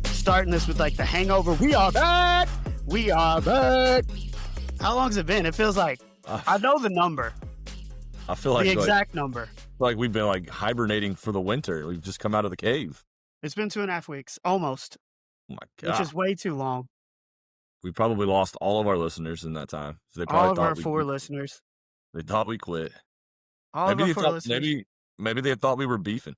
like starting this with like the hangover. We are back. We are back. How long has it been? It feels like I know the number. I feel like the exact number. Like we've been like hibernating for the winter. We've just come out of the cave. It's been 2.5 weeks, almost. Oh my God. Which is way too long. We probably lost all of our listeners in that time. They probably all of our 4 listeners. They thought we quit. Maybe they thought we were beefing.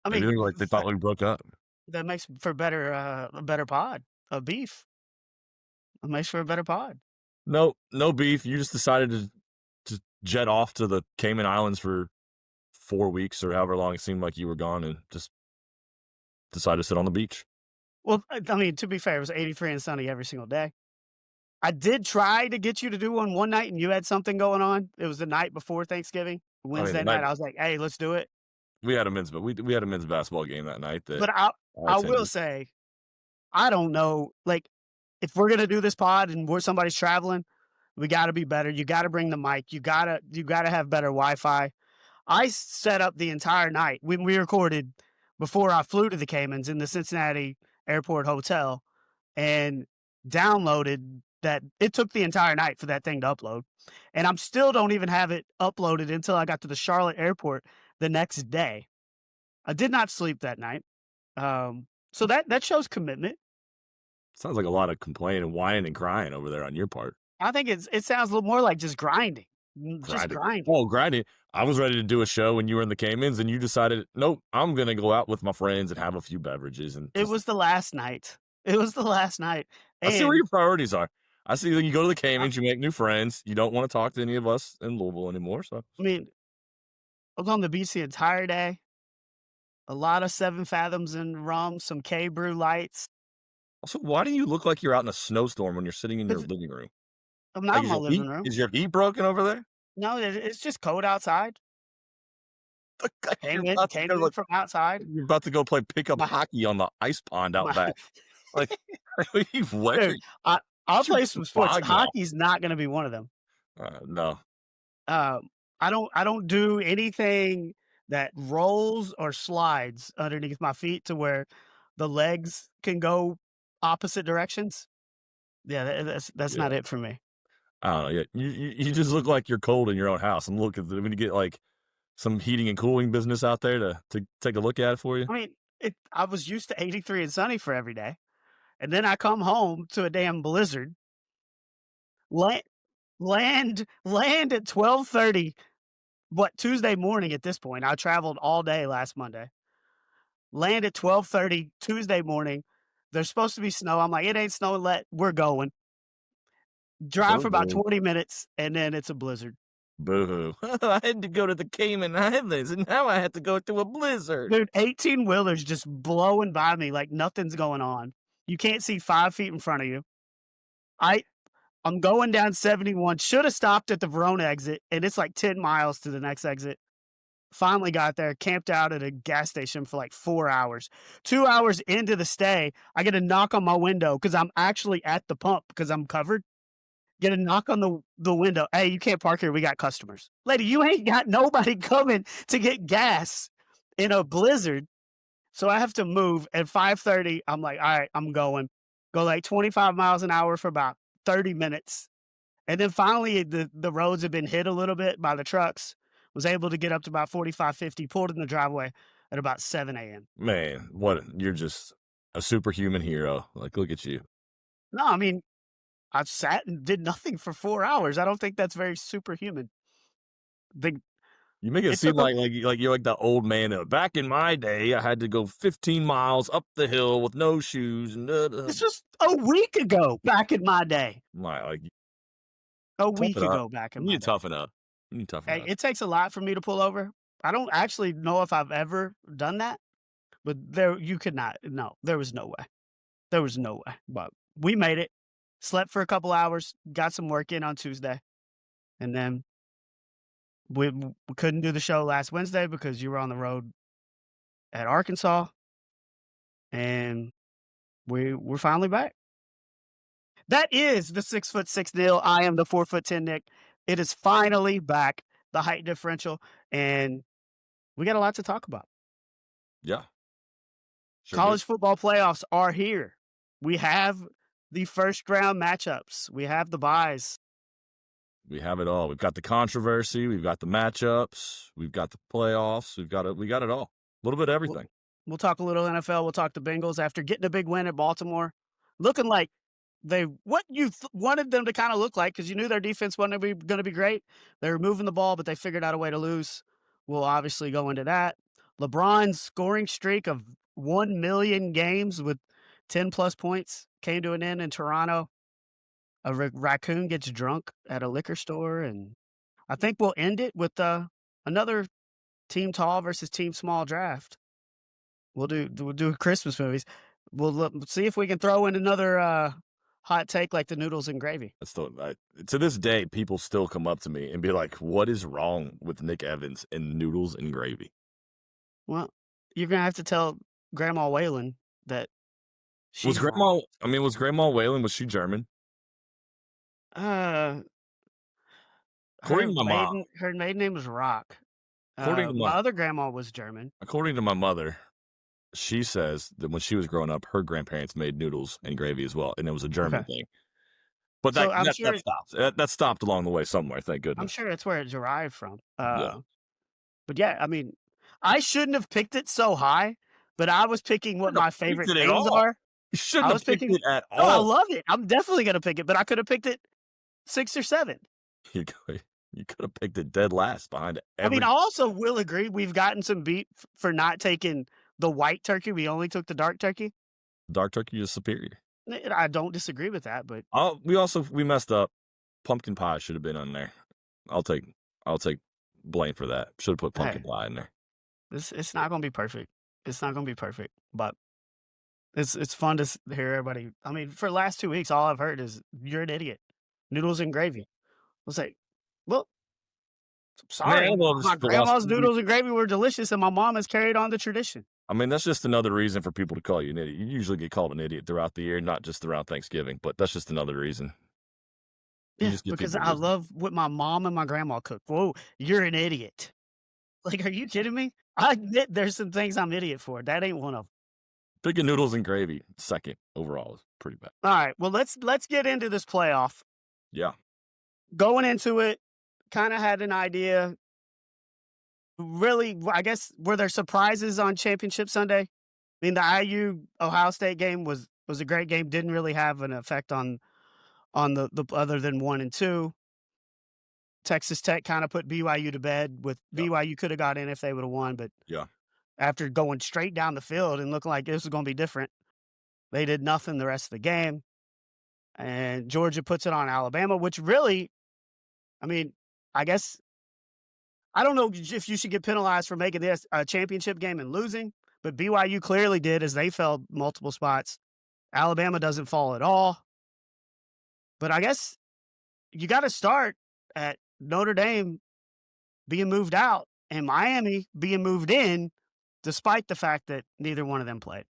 I mean, maybe they thought we broke up. That makes for a better pod of beef. It makes for a better pod. No beef. You just decided to jet off to the Cayman Islands for 4 weeks or however long it seemed like you were gone, and just decided to sit on the beach. Well, I mean, to be fair, it was 83 and sunny every single day. I did try to get you to do one night, and you had something going on. It was the night before Thanksgiving, Wednesday night. I was like, "Hey, let's do it." We had a men's basketball game that night. But I will say, I don't know. Like, if we're gonna do this pod and somebody's traveling, we got to be better. You got to bring the mic. You gotta have better Wi-Fi. I set up the entire night when we recorded before I flew to the Caymans in the Cincinnati Airport Hotel, and downloaded that. It took the entire night for that thing to upload, and I'm still don't even have it uploaded until I got to the Charlotte airport the next day. I did not sleep that night. So that shows commitment. Sounds like a lot of complaining and whining and crying over there on your part. I think it sounds a little more like just grinding. Just grinding. Oh, grinding. I was ready to do a show when you were in the Caymans, and you decided, nope, I'm going to go out with my friends and have a few beverages. And it was the last night. And I see where your priorities are. I see that you go to the Caymans, you make new friends. You don't want to talk to any of us in Louisville anymore. So I mean, I was on the beach the entire day. A lot of 7 Fathoms and rum, some K-Brew lights. Also, why do you look like you're out in a snowstorm when you're sitting in your living room? I'm not in my living room. Is your heat broken over there? No, it's just cold outside. Came in from outside. You're about to go play pickup hockey on the ice pond out back. Like, you've wet. I'll play some sports. Hockey's not going to be one of them. No. I don't do anything that rolls or slides underneath my feet to where the legs can go opposite directions. Yeah, that's not it for me. I don't know. You just look like you're cold in your own house. I'm looking to get like some heating and cooling business out there to take a look at it for you. I mean, I was used to 83 and sunny for every day, and then I come home to a damn blizzard. Land at 12:30. Tuesday morning at this point. I traveled all day last Monday. Land at 12:30 Tuesday morning. There's supposed to be snow. I'm like, it ain't snowing. We're going. Drive for about 20 minutes, and then it's a blizzard. Boo-hoo. I had to go to the Cayman Islands, and now I have to go through a blizzard. Dude, 18-wheelers just blowing by me like nothing's going on. You can't see 5 feet in front of you. I'm going down 71. Should have stopped at the Verona exit, and it's like 10 miles to the next exit. Finally got there, camped out at a gas station for like 4 hours. 2 hours into the stay, I get a knock on my window because I'm actually at the pump because I'm covered. Get a knock on the window. Hey, you can't park here. We got customers. Lady, you ain't got nobody coming to get gas in a blizzard. So I have to move. At 5:30, I'm like, all right, I'm going. Go like 25 miles an hour for about 30 minutes. And then finally, the roads have been hit a little bit by the trucks. Was able to get up to about 45, 50, pulled in the driveway at about 7 a.m. Man, you're just a superhuman hero. Like, look at you. No, I mean, I've sat and did nothing for 4 hours. I don't think that's very superhuman. You make it seem like you're like the old man. Back in my day, I had to go 15 miles up the hill with no shoes. And this was a week ago. Back in my day, a week ago. Back in my day. You toughen up. Hey, it takes a lot for me to pull over. I don't actually know if I've ever done that, but you could not. No, there was no way. There was no way. But we made it. Slept for a couple hours. Got some work in on Tuesday, and then we couldn't do the show last Wednesday because you were on the road at Arkansas, and we're finally back. That is the 6'6" Neil. I am the 4'10" Nick. It is finally back, the Height Differential, and we got a lot to talk about. Yeah. Sure do. College football playoffs are here. We have the first round matchups. We have the buys. We have it all. We've got the controversy. We've got the matchups. We've got the playoffs. We got it all. A little bit of We'll, everything. we'll talk a little NFL. We'll talk the Bengals after getting a big win at Baltimore, looking like what you wanted them to kind of look like, because you knew their defense wasn't going to be great. They were moving the ball, but they figured out a way to lose. We'll obviously go into that. LeBron's scoring streak of 1 million games with 10-plus points came to an end in Toronto. A raccoon gets drunk at a liquor store, and I think we'll end it with another team tall versus team small draft. We'll do Christmas movies. We'll see if we can throw in another hot take like the noodles and gravy. To this day, people still come up to me and be like, "What is wrong with Nick Evans and noodles and gravy?" Well, you're gonna have to tell Grandma Waylon that Was she's wrong. Grandma Whalen, was she German? Uh, According to my mom, her maiden name was Rock. according to My my other grandma was German. according to my mother, she says that when she was growing up, her grandparents made noodles and gravy as well, and it was a German Okay, thing. But so that stopped. That stopped along the way somewhere. Thank I'm goodness. sure that's where it derived from. Yeah, But yeah, I mean, I shouldn't have picked it so high, but I was picking what shouldn't my have picked favorite it at things all. are. You shouldn't I have was picked picking. it at No, I all. love it. I'm definitely gonna pick it, but I could have picked it 6 or 7. You could have picked it dead last behind I mean, every I also will agree we've gotten some beat for not taking the white turkey. We only took the dark turkey. dark turkey is superior. I don't disagree with that, but We messed up. Pumpkin pie should have been on there. I'll take blame for that. Should have put pumpkin hey, pie in there. it's not gonna be perfect. It's not gonna be perfect, but it's fun to hear everybody. I mean, for the last 2 weeks, all I've heard is you're an idiot. Noodles and gravy. I was like, well, sorry, Well, my just the last grandma's 2 weeks. noodles and gravy were delicious, and my mom has carried on the tradition. I mean, that's just another reason for people to call you an idiot. You usually get called an idiot throughout the year, not just around Thanksgiving, but that's just another reason. You Yeah, just give because people I reasons. love what my mom and my grandma cook. Whoa, you're an idiot. Like, are you kidding me? I admit there's some things I'm idiot for. That ain't one of them. Picking noodles and gravy second overall is pretty bad. All right, well, let's get into this playoff. Yeah. Going into it, kind of had an idea. Really, I guess, were there surprises on Championship Sunday? I mean, the IU Ohio State game was a great game. Didn't really have an effect on the other than 1 and 2. Texas Tech kind of put BYU to bed. With Yeah. BYU could have got in if they would have won, but Yeah. after going straight down the field and looking like this was going to be different, they did nothing the rest of the game. And Georgia puts it on Alabama, which really, I mean, I guess I don't know if you should get penalized for making this a championship game and losing, but BYU clearly did, as they fell multiple spots. Alabama doesn't fall at all. But I guess you got to start at Notre Dame being moved out and Miami being moved in, despite the fact that neither one of them played.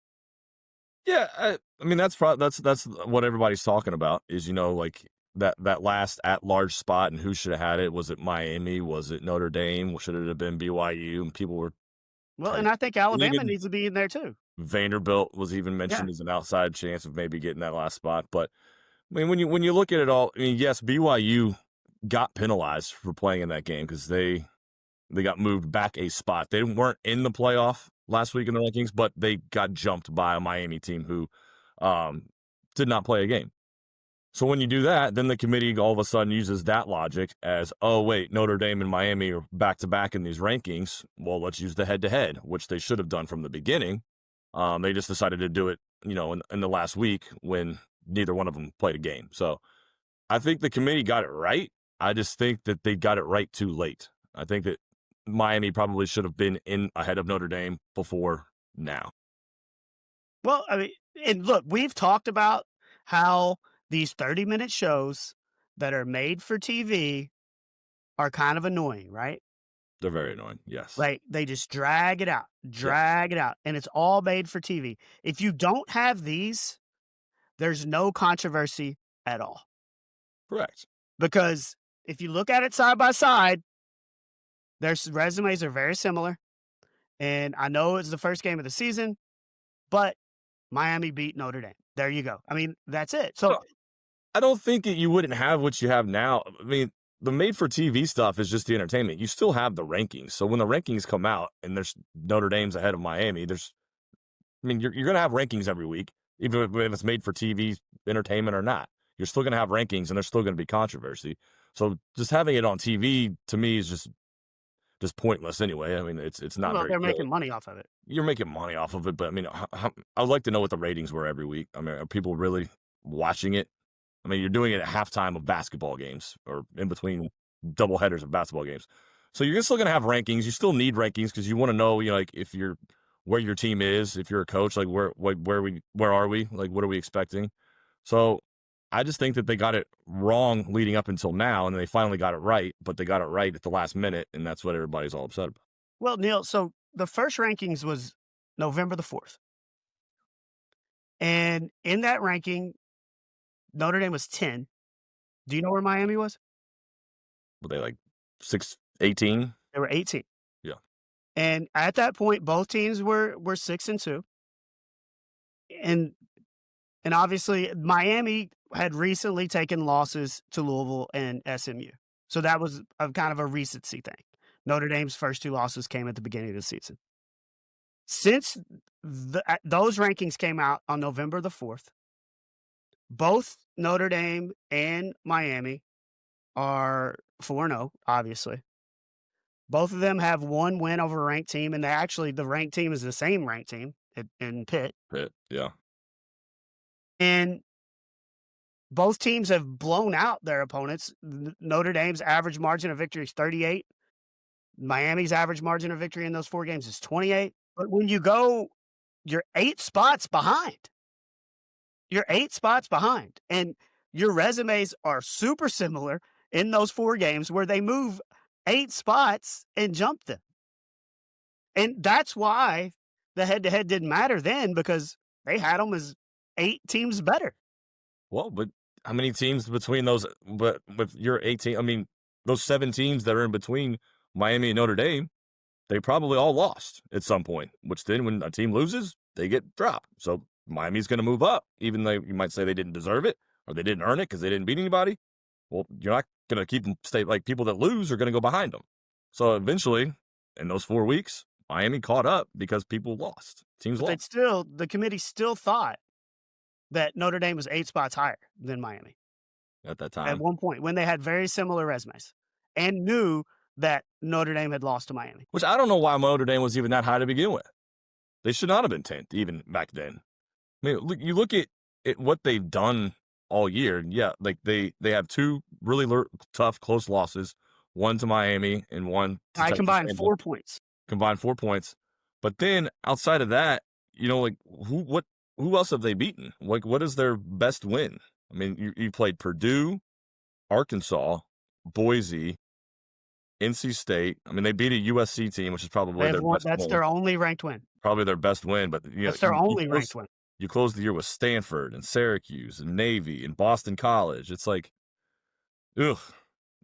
Yeah, I mean that's what everybody's talking about is like that last at-large spot and who should have had it. Was it Miami? Was it Notre Dame? Should it have been BYU? And people were Well, and I think Alabama even needs to be in there too. Vanderbilt was even Yeah. mentioned as an outside chance of maybe getting that last spot. But I mean, when you look at it all, I mean, yes, BYU got penalized for playing in that game because they got moved back a spot. They weren't in the playoff last week in the rankings, but they got jumped by a Miami team who did not play a game. So when you do that, then the committee all of a sudden uses that logic as, oh, wait, Notre Dame and Miami are back-to-back in these rankings. Well, let's use the head-to-head, which they should have done from the beginning. They just decided to do it, in the last week when neither one of them played a game. So I think the committee got it right. I just think that they got it right too late. I think that Miami probably should have been in ahead of Notre Dame before now. Well, I mean, and look, we've talked about how these 30-minute shows that are made for TV are kind of annoying, right? They're very annoying, yes. Like, they just drag it out, and it's all made for TV. If you don't have these, there's no controversy at all. Correct. Because if you look at it side by side, their resumes are very similar. And I know it's the first game of the season, but Miami beat Notre Dame. There you go. I mean, that's it. I So, don't I don't think you wouldn't have what you have now. I mean, the made for TV stuff is just the entertainment. You still have the rankings. So when the rankings come out and there's Notre Dame's ahead of Miami, you're going to have rankings every week, even if it's made for TV entertainment or not. You're still going to have rankings, and there's still going to be controversy. So just having it on TV to me is just pointless anyway. I mean, it's not well, very they're good. making money off of it. You're making money off of it, but I mean, I'd like to know what the ratings were every week. I mean, are people really watching it? I mean, you're doing it at halftime of basketball games or in between double headers of basketball games. So you're still going to have rankings. You still need rankings because you want to know, like if you're where your team is, if you're a coach, like where are we? Like, what are we expecting? So I just think that they got it wrong leading up until now, and they finally got it right, but they got it right at the last minute, and that's what everybody's all upset about. Well, Neil, so the first rankings was November the 4th. And in that ranking, Notre Dame was 10. Do you know where Miami was? Were they like 6-18? They were 18. Yeah. And at that point, both teams were 6-2. And obviously Miami had recently taken losses to Louisville and SMU. So that was kind of a recency thing. Notre Dame's first 2 losses came at the beginning of the season. Since those rankings came out on November the 4th, both Notre Dame and Miami are 4-0, obviously. Both of them have 1 win over a ranked team, and the ranked team is the same ranked team in Pitt. Pitt, yeah. And both teams have blown out their opponents. Notre Dame's average margin of victory is 38. Miami's average margin of victory in those 4 games is 28. But when you go, you're 8 spots behind. You're 8 spots behind. And your resumes are super similar in those 4 games where they move 8 spots and jump them. And that's why the head-to-head didn't matter then, because they had them as 8 teams better. Well, but how many teams between those, but with your 18, I mean, those 7 teams that are in between Miami and Notre Dame, they probably all lost at some point, which then when a team loses, they get dropped. So Miami's going to move up, even though you might say they didn't deserve it or they didn't earn it because they didn't beat anybody. Well, you're not going to keep them stay, like people that lose are going to go behind them. So eventually, in those 4 weeks, Miami caught up because people lost. Teams lost. The committee still thought that Notre Dame was 8 spots higher than Miami At that time. at one point when they had very similar resumes and knew that Notre Dame had lost to Miami. Which I don't know why Notre Dame was even that high to begin with. They should not have been 10th even back then. I mean, you look at what they've done all year. Yeah, like they have 2 really tough, close losses, 1 to Miami and 1 to I Texas combined A&M. 4 points. Combined 4 points. But then outside of that, like who else have they beaten? Like, what is their best win? I mean, you played Purdue, Arkansas, Boise, NC State. I mean, they beat a USC team, which is probably their best That's win. their only ranked win. Probably their best win, but That's their only ranked win. You closed the year with Stanford and Syracuse and Navy and Boston College. It's like, ugh,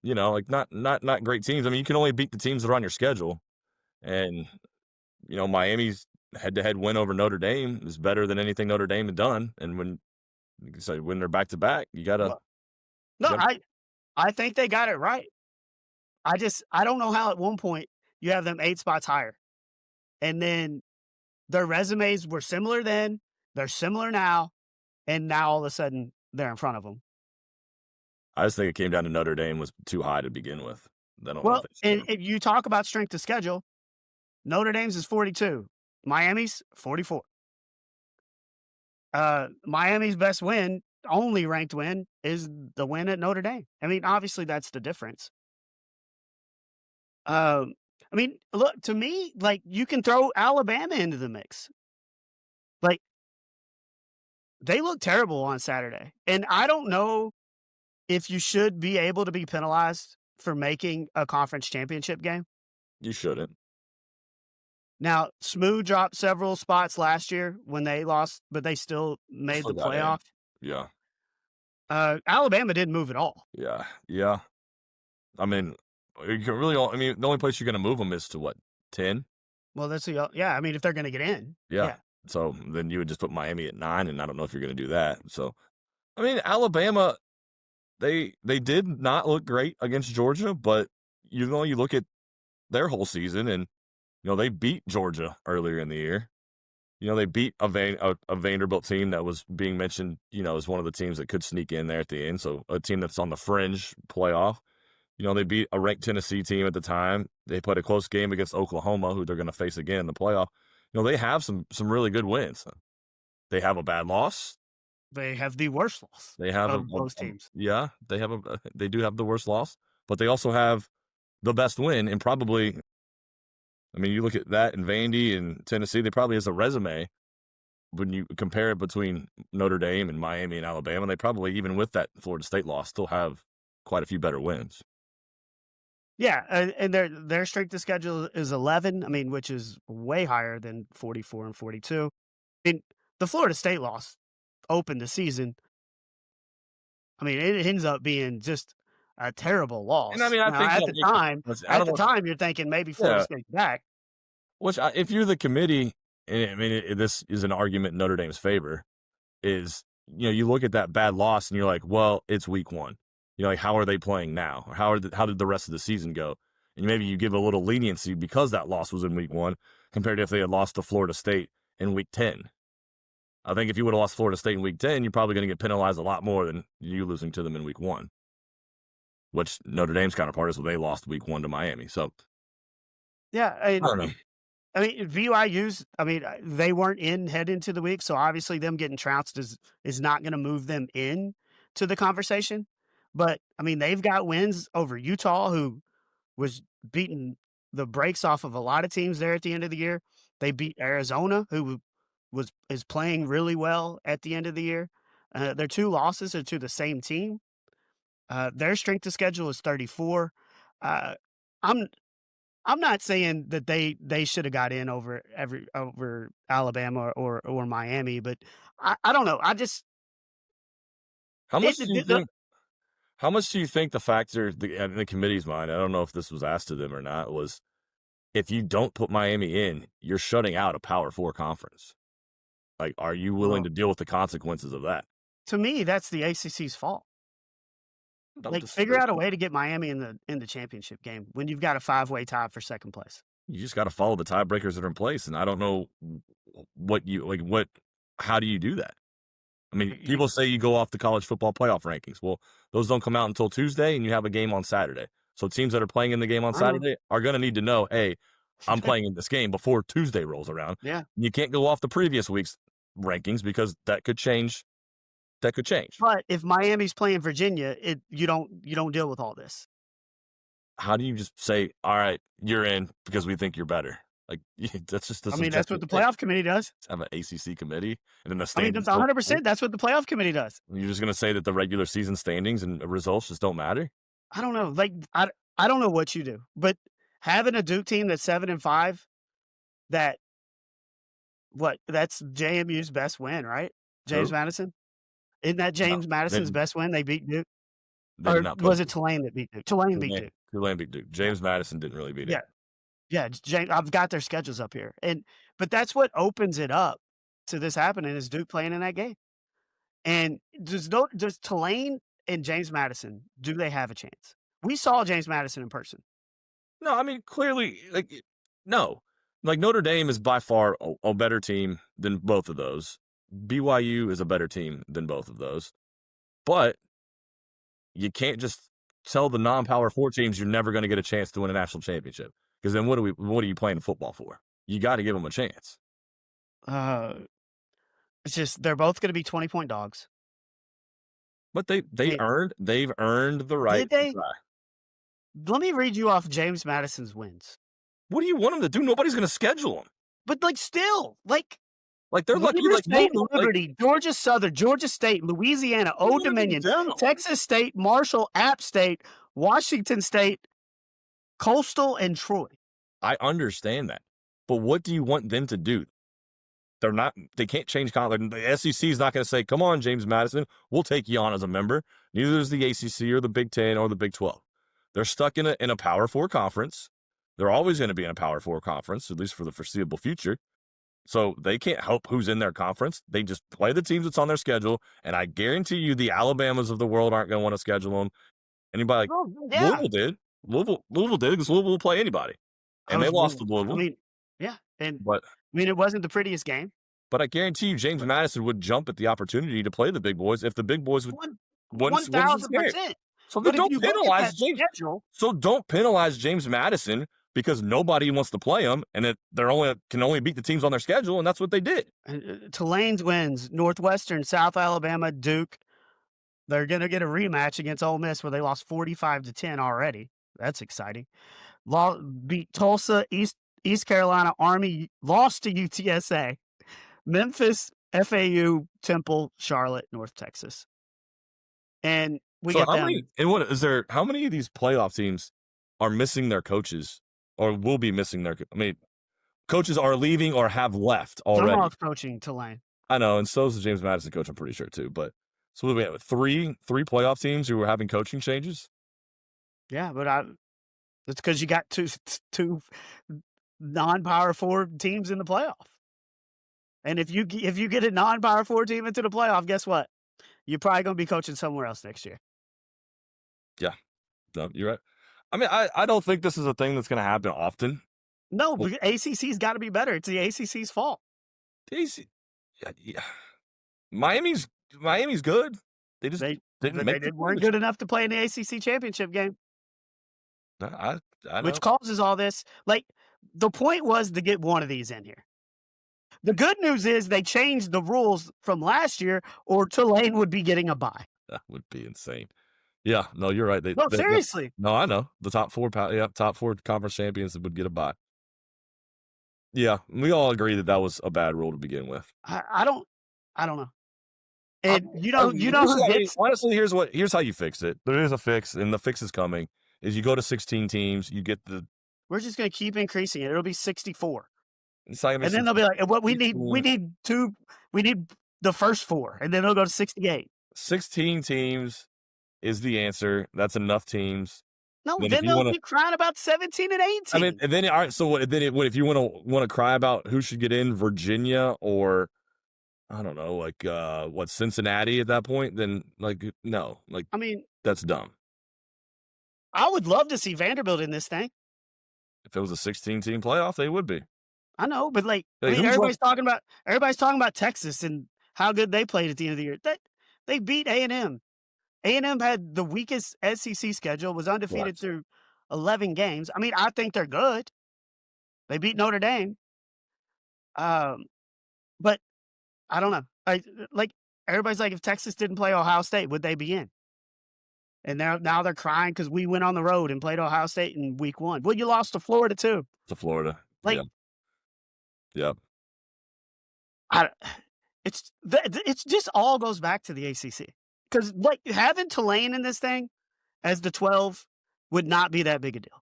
like not great teams. I mean, you can only beat the teams that are on your schedule, and Miami's head-to-head win over Notre Dame is better than anything Notre Dame had done. And when they're back-to-back, you gotta. I think they got it right. I don't know how at one point you have them 8 spots higher, and then their resumes were similar then, they're similar now, and now all of a sudden they're in front of them. I just think it came down to Notre Dame was too high to begin with. Well, and if you talk about strength of schedule, Notre Dame's is 42. Miami's 44. Miami's best win, only ranked win, is the win at Notre Dame. I mean, obviously that's the difference. I mean, look, to me, like, you can throw Alabama into the mix. Like, they look terrible on Saturday. And I don't know if you should be able to be penalized for making a conference championship game. You shouldn't. Now, SMU dropped several spots last year when they lost, but they still made the playoff. Yeah. Alabama didn't move at all. Yeah. Yeah. I mean, you can really. I mean, the only place you're going to move them is to what, 10? Well, I mean, if they're going to get in. Yeah. So then you would just put Miami at 9, and I don't know if you're going to do that. So, I mean, Alabama, they did not look great against Georgia, but you look at their whole season, and they beat Georgia earlier in the year. They beat a Vanderbilt team that was being mentioned, as one of the teams that could sneak in there at the end. So a team that's on the fringe playoff. They beat a ranked Tennessee team at the time. They played a close game against Oklahoma, who they're going to face again in the playoff. They have some really good wins. They have a bad loss. They have the worst loss They have of those teams. Yeah, they do have the worst loss, but they also have the best win, and probably, I mean, you look at that in Vandy and Tennessee, they probably has a resume. When you compare it between Notre Dame and Miami and Alabama, they probably, even with that Florida State loss, still have quite a few better wins. Yeah, and their strength of schedule is 11. I mean, which is way higher than 44 and 42. I mean, the Florida State loss opened the season. I mean, it ends up being just a terrible loss. And I mean, I think at the time, you're thinking maybe Florida State's back. Which, if you're the committee, and I mean, this is an argument in Notre Dame's favor, is, you look at that bad loss and you're like, well, it's week 1. Like, how are they playing now? Or how did the rest of the season go? And maybe you give a little leniency because that loss was in week 1 compared to if they had lost to Florida State in week 10. I think if you would have lost Florida State in week 10, you're probably going to get penalized a lot more than you losing to them in week 1, which Notre Dame's counterpart is when they lost week 1 to Miami. So, yeah, I don't know. I mean, BYU's, they weren't in head into the week, so obviously them getting trounced is not going to move them in to the conversation. But, I mean, they've got wins over Utah, who was beating the brakes off of a lot of teams there at the end of the year. They beat Arizona, who is playing really well at the end of the year. Their 2 losses are to the same team. Their strength of schedule is 34. I'm not saying that they should have got in over Alabama or Miami, but I don't know. I just how much do you think? How much do you think the factor in the committee's mind? I don't know if this was asked to them or not. Was, if you don't put Miami in, you're shutting out a Power 4 conference. Like, are you willing to deal with the consequences of that? To me, that's the ACC's fault. Like, figure out a way to get Miami in the championship game when you've got a 5-way tie for second place. You just got to follow the tiebreakers that are in place, and I don't know how do you do that? I mean, people say you go off the college football playoff rankings. Well, those don't come out until Tuesday, and you have a game on Saturday. So teams that are playing in the game on Saturday are going to need to know, hey, I'm playing in this game before Tuesday rolls around. Yeah. You can't go off the previous week's rankings because that could change. But if Miami's playing Virginia, you don't deal with all this. How do you just say, all right, you're in because we think you're better? Like, that's just. That's what the playoff committee does. Have an ACC committee, and then the standings. I mean, 100%. That's what the playoff committee does. You're just going to say that the regular season standings and results just don't matter? I don't know. Like, I don't know what you do, but having a Duke team that's 7-5, that's JMU's best win, right? James Madison. Isn't that James Madison's best win? They beat Duke. Or was it Tulane that beat Duke? Tulane beat Duke. Tulane beat Duke. James Madison didn't really beat it. Yeah, I've got their schedules up here, but that's what opens it up to this happening is Duke playing in that game. And does Tulane and James Madison, do they have a chance? We saw James Madison in person. No, I mean, clearly, no. Like, Notre Dame is by far a better team than both of those. BYU is a better team than both of those. But you can't just tell the non-Power 4 teams you're never going to get a chance to win a national championship. Because then what are you playing football for? You got to give them a chance. It's just they're both going to be 20-point dogs. But they've earned the right. Did they? Let me read you off James Madison's wins. What do you want them to do? Nobody's going to schedule them. But still, they're lucky. State, Liberty, Georgia Southern, Georgia State, Louisiana, Old Dominion, Texas State, Marshall, App State, Washington State, Coastal, and Troy. I understand that, but what do you want them to do? They can't change conference. The SEC is not going to say, come on, James Madison, we'll take you on as a member. Neither is the ACC or the Big 10 or the Big 12. They're stuck in a Power 4 conference. They're always going to be in a Power 4 conference, at least for the foreseeable future. So they can't help who's in their conference. They just play the teams that's on their schedule. And I guarantee you the Alabamas of the world aren't going to want to schedule them. Anybody like Oh, yeah. Louisville did. Louisville did because Louisville will play anybody. I And they was lost to I Louisville. mean, yeah, and But I mean, it wasn't the prettiest game. I guarantee you James But Madison would jump at the opportunity to play the big boys if the big boys one wouldn't be scared. 1000%. So then But if don't you look at penalize that James. schedule, So don't penalize James Madison because nobody wants to play him, and that they're can only beat the teams on their schedule, and that's what they did. Tulane's wins, Northwestern, South Alabama, Duke. They're gonna get a rematch against Ole Miss where they lost 45-10 already. That's exciting. Beat Tulsa, East Carolina, Army, lost to UTSA, Memphis, FAU, Temple, Charlotte, North Texas. And we get them. How many of these playoff teams are missing their coaches or will be missing their coaches are leaving or have left already? I'm off coaching Tulane. I know, and so is the James Madison coach, I'm pretty sure too. But so what do we have? Three playoff teams who are having coaching changes? Yeah, but it's because you got two non-power 4 teams in the playoff. And if you get a non-power 4 team into the playoff, guess what? You're probably going to be coaching somewhere else next year. Yeah, no, you're right. I mean, I don't think this is a thing that's going to happen often. No, but ACC's got to be better. It's the ACC's fault. Yeah. Miami's good. They just weren't good enough to play in the ACC championship game. I know. Which causes all this. Like, the point was to get one of these in here. The good news is they changed the rules from last year, or Tulane would be getting a bye. That would be insane. Yeah, no, you're right. Seriously. No, I know. The top 4 conference champions would get a bye. Yeah, we all agree that was a bad rule to begin with. I don't know. And honestly, here's how you fix it. There is a fix, and the fix is coming. Is you go to 16 teams, you get we're just going to keep increasing it. It'll be 64. And then they'll be like, "What we need the first 4," and then they'll go to 68. 16 teams is the answer. That's enough teams. No, then they'll be crying about 17 and 18. I mean, and then all right. So what if you want to cry about who should get in, Virginia or I don't know, like Cincinnati at that point? Then no, I mean, that's dumb. I would love to see Vanderbilt in this thing. If it was a 16-team playoff, they would be. I know, but everybody's talking about Texas and how good they played at the end of the year. They beat A&M. A&M had the weakest SEC schedule, was undefeated through 11 games. I mean, I think they're good. They beat Notre Dame. But I don't know. Everybody's like, if Texas didn't play Ohio State, would they be in? And now they're crying because we went on the road and played Ohio State in week 1. Well, you lost to Florida too. To Florida. Yeah. It's just all goes back to the ACC. Because having Tulane in this thing as the 12 would not be that big a deal.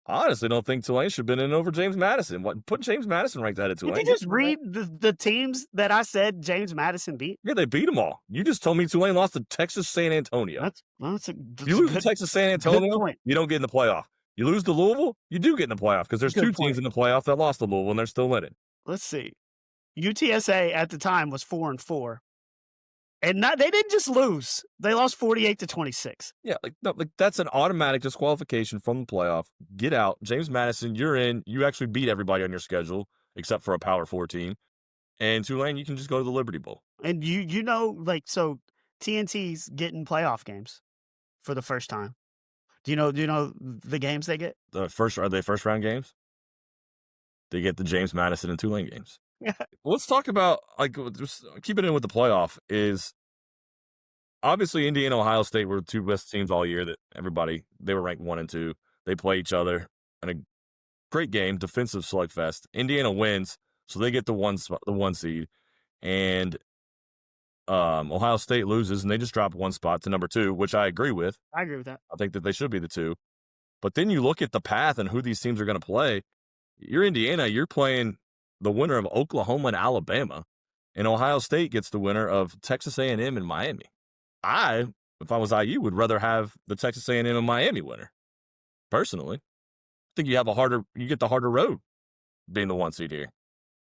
I honestly don't think Tulane should have been in over James Madison. Put James Madison ranked out of Tulane. Did you just read the teams that I said James Madison beat? Yeah, they beat them all. You just told me Tulane lost to Texas San Antonio. You lose to Texas San Antonio, you don't get in the playoff. You lose to Louisville, you do get in the playoff because there's 2 teams in the playoff that lost to Louisville and they're still in it. Let's see. UTSA at the time was 4-4. And they didn't just lose; they lost 48-26. Yeah, that's an automatic disqualification from the playoff. Get out, James Madison. You're in. You actually beat everybody on your schedule except for a Power 4 team. And Tulane, you can just go to the Liberty Bowl. And so TNT's getting playoff games for the first time. Do you know the games they get? Are they first round games? They get the James Madison and Tulane games. Yeah. Let's talk about just keeping it with the playoff is obviously Indiana, Ohio State were the 2 best teams all year they were ranked 1 and 2. They play each other in a great game, defensive slugfest. Indiana wins, so they get the 1 seed, and Ohio State loses and they just drop 1 spot to number 2, which I agree with. I agree with that. I think that they should be the 2. But then you look at the path and who these teams are going to play. You're Indiana, you're playing the winner of Oklahoma and Alabama, and Ohio State gets the winner of Texas A&M and Miami. If I was IU, would rather have the Texas A&M and Miami winner. Personally, I think you get the harder road being the 1 seed here.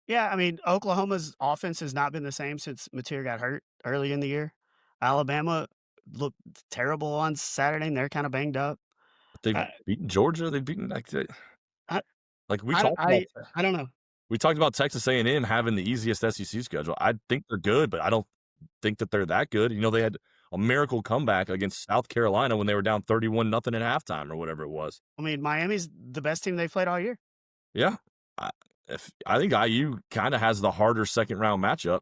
Yeah, I mean, Oklahoma's offense has not been the same since Mateer got hurt early in the year. Alabama looked terrible on Saturday, and they're kinda banged up. But they've I beaten Georgia. They've beaten I like we I talked about. I I don't know. We talked about Texas A&M having the easiest SEC schedule. I think they're good, but I don't think that they're that good. You know, they had a miracle comeback against South Carolina when they were down 31 nothing at halftime or whatever it was. I mean, Miami's the best team they've played all year. Yeah. I I think IU kinda has the harder second round matchup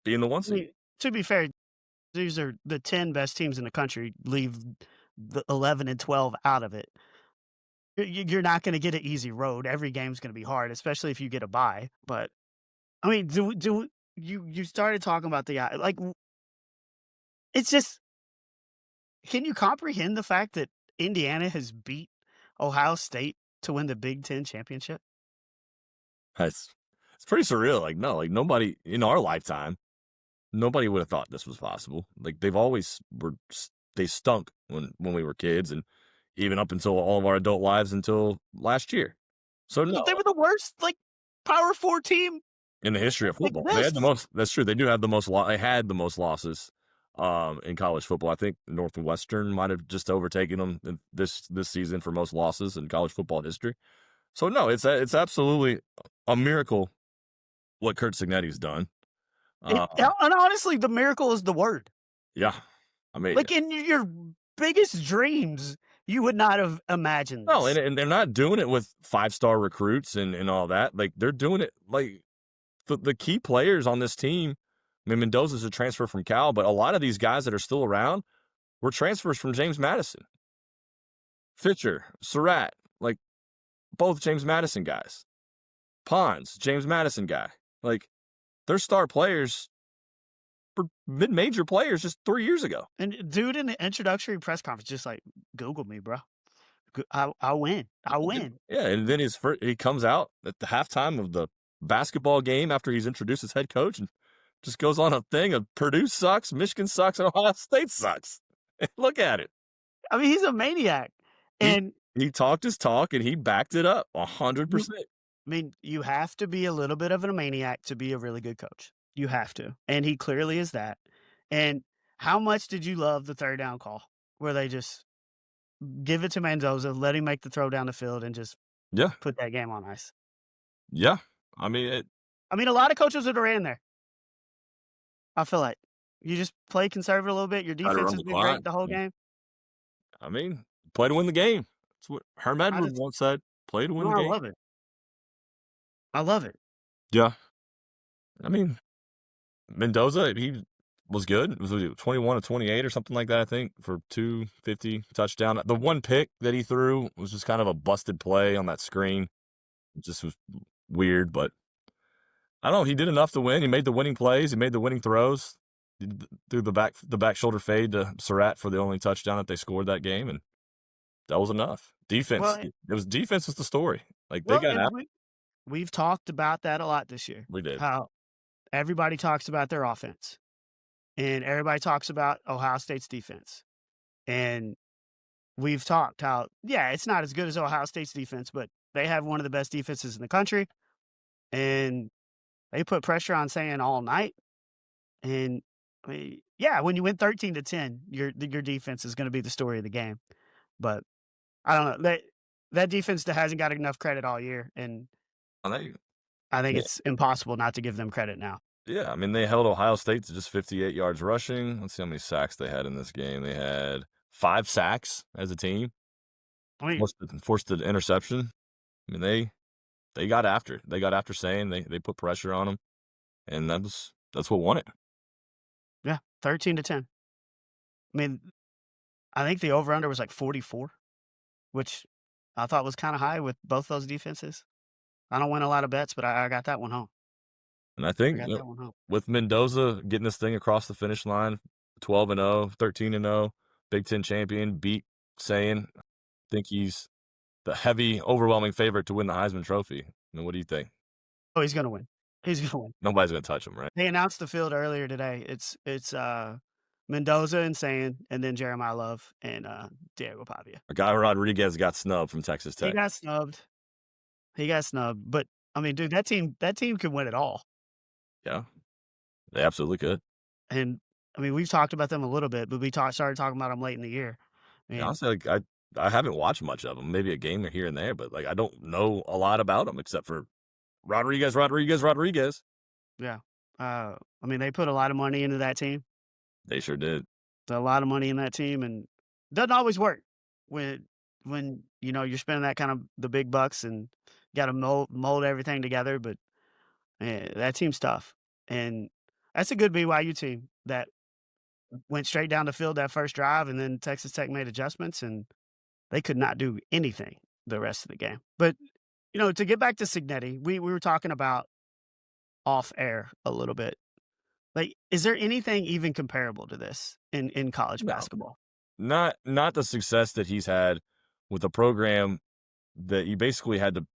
being the 1 I seed. mean, to be fair, these are the 10 best teams in the country, leave the 11 and 12 out of it. You're not gonna get an easy road. Every game's gonna be hard, especially if you get a bye, but, I mean, do you started talking about the, like, it's just can you comprehend the fact that Indiana has beat Ohio State to win the Big Ten championship? It's pretty surreal. Like, no, like nobody in our lifetime, nobody would have thought this was possible. Like they've always they stunk when we were kids and even up until all of our adult lives until last year. So They no, were the worst, like, Power 4 team in the history of football, they had the exists. most. That's true. They do have the most. They had the most losses in college football. I think Northwestern might have just overtaken them this season for most losses in college football history. So no, it's absolutely a miracle what Kurt Signetti's done. Yeah, and honestly, the miracle is the word. Yeah, I mean, Like, in your biggest dreams, you would not have imagined no, and this. and they're not doing it with 5-star recruits and all that. Like they're doing it like the key players on this team. I mean, Mendoza's a transfer from Cal, but a lot of these guys that are still around were transfers from James Madison, Fisher, Surratt, like both James Madison guys. Pons, James Madison guy. Like they're star players for mid-major players just 3 years ago. And dude in the introductory press conference just like, "Google me, bro. I'll win. I'll win." Yeah, and then he comes out at the halftime of the basketball game after he's introduced as head coach and just goes on a thing of Purdue sucks, Michigan sucks, and Ohio State sucks. Look at it. I mean, he's a maniac. He And he talked his talk and he backed it up you 100%. I mean, you have to be a little bit of a maniac to be a really good coach. You have to, and he clearly is that. And how much did you love the third down call where they just give it to Mendoza, let him make the throw down the field, and just Yeah, put that game on ice? yeah. I mean, I mean, a lot of coaches would have ran there. I feel like you just play conservative a little bit. Your try to defense run has the been clock. great the whole game. I mean, play to win the game. That's what Herm I Edwards just once said. Play to win no, the I game. love it. I love it. Yeah. I mean, Mendoza, he was good. It was 21 to 28 or something like that, I think, for 250 touchdown. The one pick that he threw was just kind of a busted play on that screen. It just was weird, but I don't know. He did enough to win. He made the winning plays. He made the winning throws. He threw the back shoulder fade to Surratt for the only touchdown that they scored that game, and that was enough. Defense. Well, It was defense is the story. Like they well, got and out. we've talked about that a lot this year. We did. How everybody talks about their offense, and everybody talks about Ohio State's defense. And we've talked how, yeah, it's not as good as Ohio State's defense, but they have one of the best defenses in the country, and they put pressure on Saying all night. And I mean, yeah, when you win 13-10, your defense is going to be the story of the game. But I don't know that defense that hasn't got enough credit all year, and I think. I think it's impossible not to give them credit now. Yeah, I mean, they held Ohio State to just 58 yards rushing. Let's see how many sacks they had in this game. They had 5 sacks as a team, I mean, forced the interception. I mean, they got after it. They got after saying they put pressure on them, and that's what won it. yeah, 13-10. I mean, I think the over under was like 44, which I thought was kind of high with both those defenses. I don't win a lot of bets, but I got that one home. And I I think got that one home. with Mendoza getting this thing across the finish line, 12-0, 13-0, Big Ten champion, beat saying, I think he's the heavy, overwhelming favorite to win the Heisman Trophy. I mean, what do you think? Oh, he's gonna win. He's gonna win. Nobody's gonna touch him, right? They announced the field earlier today. It's Mendoza and Saying, and then Jeremiah Love and Diego Pavia. A guy Rodriguez got snubbed from Texas He Tech. got snubbed. He got snubbed, but I mean, dude, that team can win it all. Yeah, they absolutely could. And I mean, we've talked about them a little bit, but started talking about them late in the year. I Yeah, mean, honestly, like, I haven't watched much of them. Maybe a game here and there, but like I don't know a lot about them except for Rodriguez, Rodriguez, Rodriguez. yeah. I mean, they put a lot of money into that team. They sure did. A lot of money in that team, and it doesn't always work when you know you're spending that kind of the big bucks and got to mold everything together. But that team's tough, and that's a good BYU team that went straight down the field that first drive, and then Texas Tech made adjustments, and they could not do anything the rest of the game. But you know, to get back to Signetti, we were talking about off air a little bit. Like, is there anything even comparable to this in college No, basketball? not the success that he's had with a program that you basically had to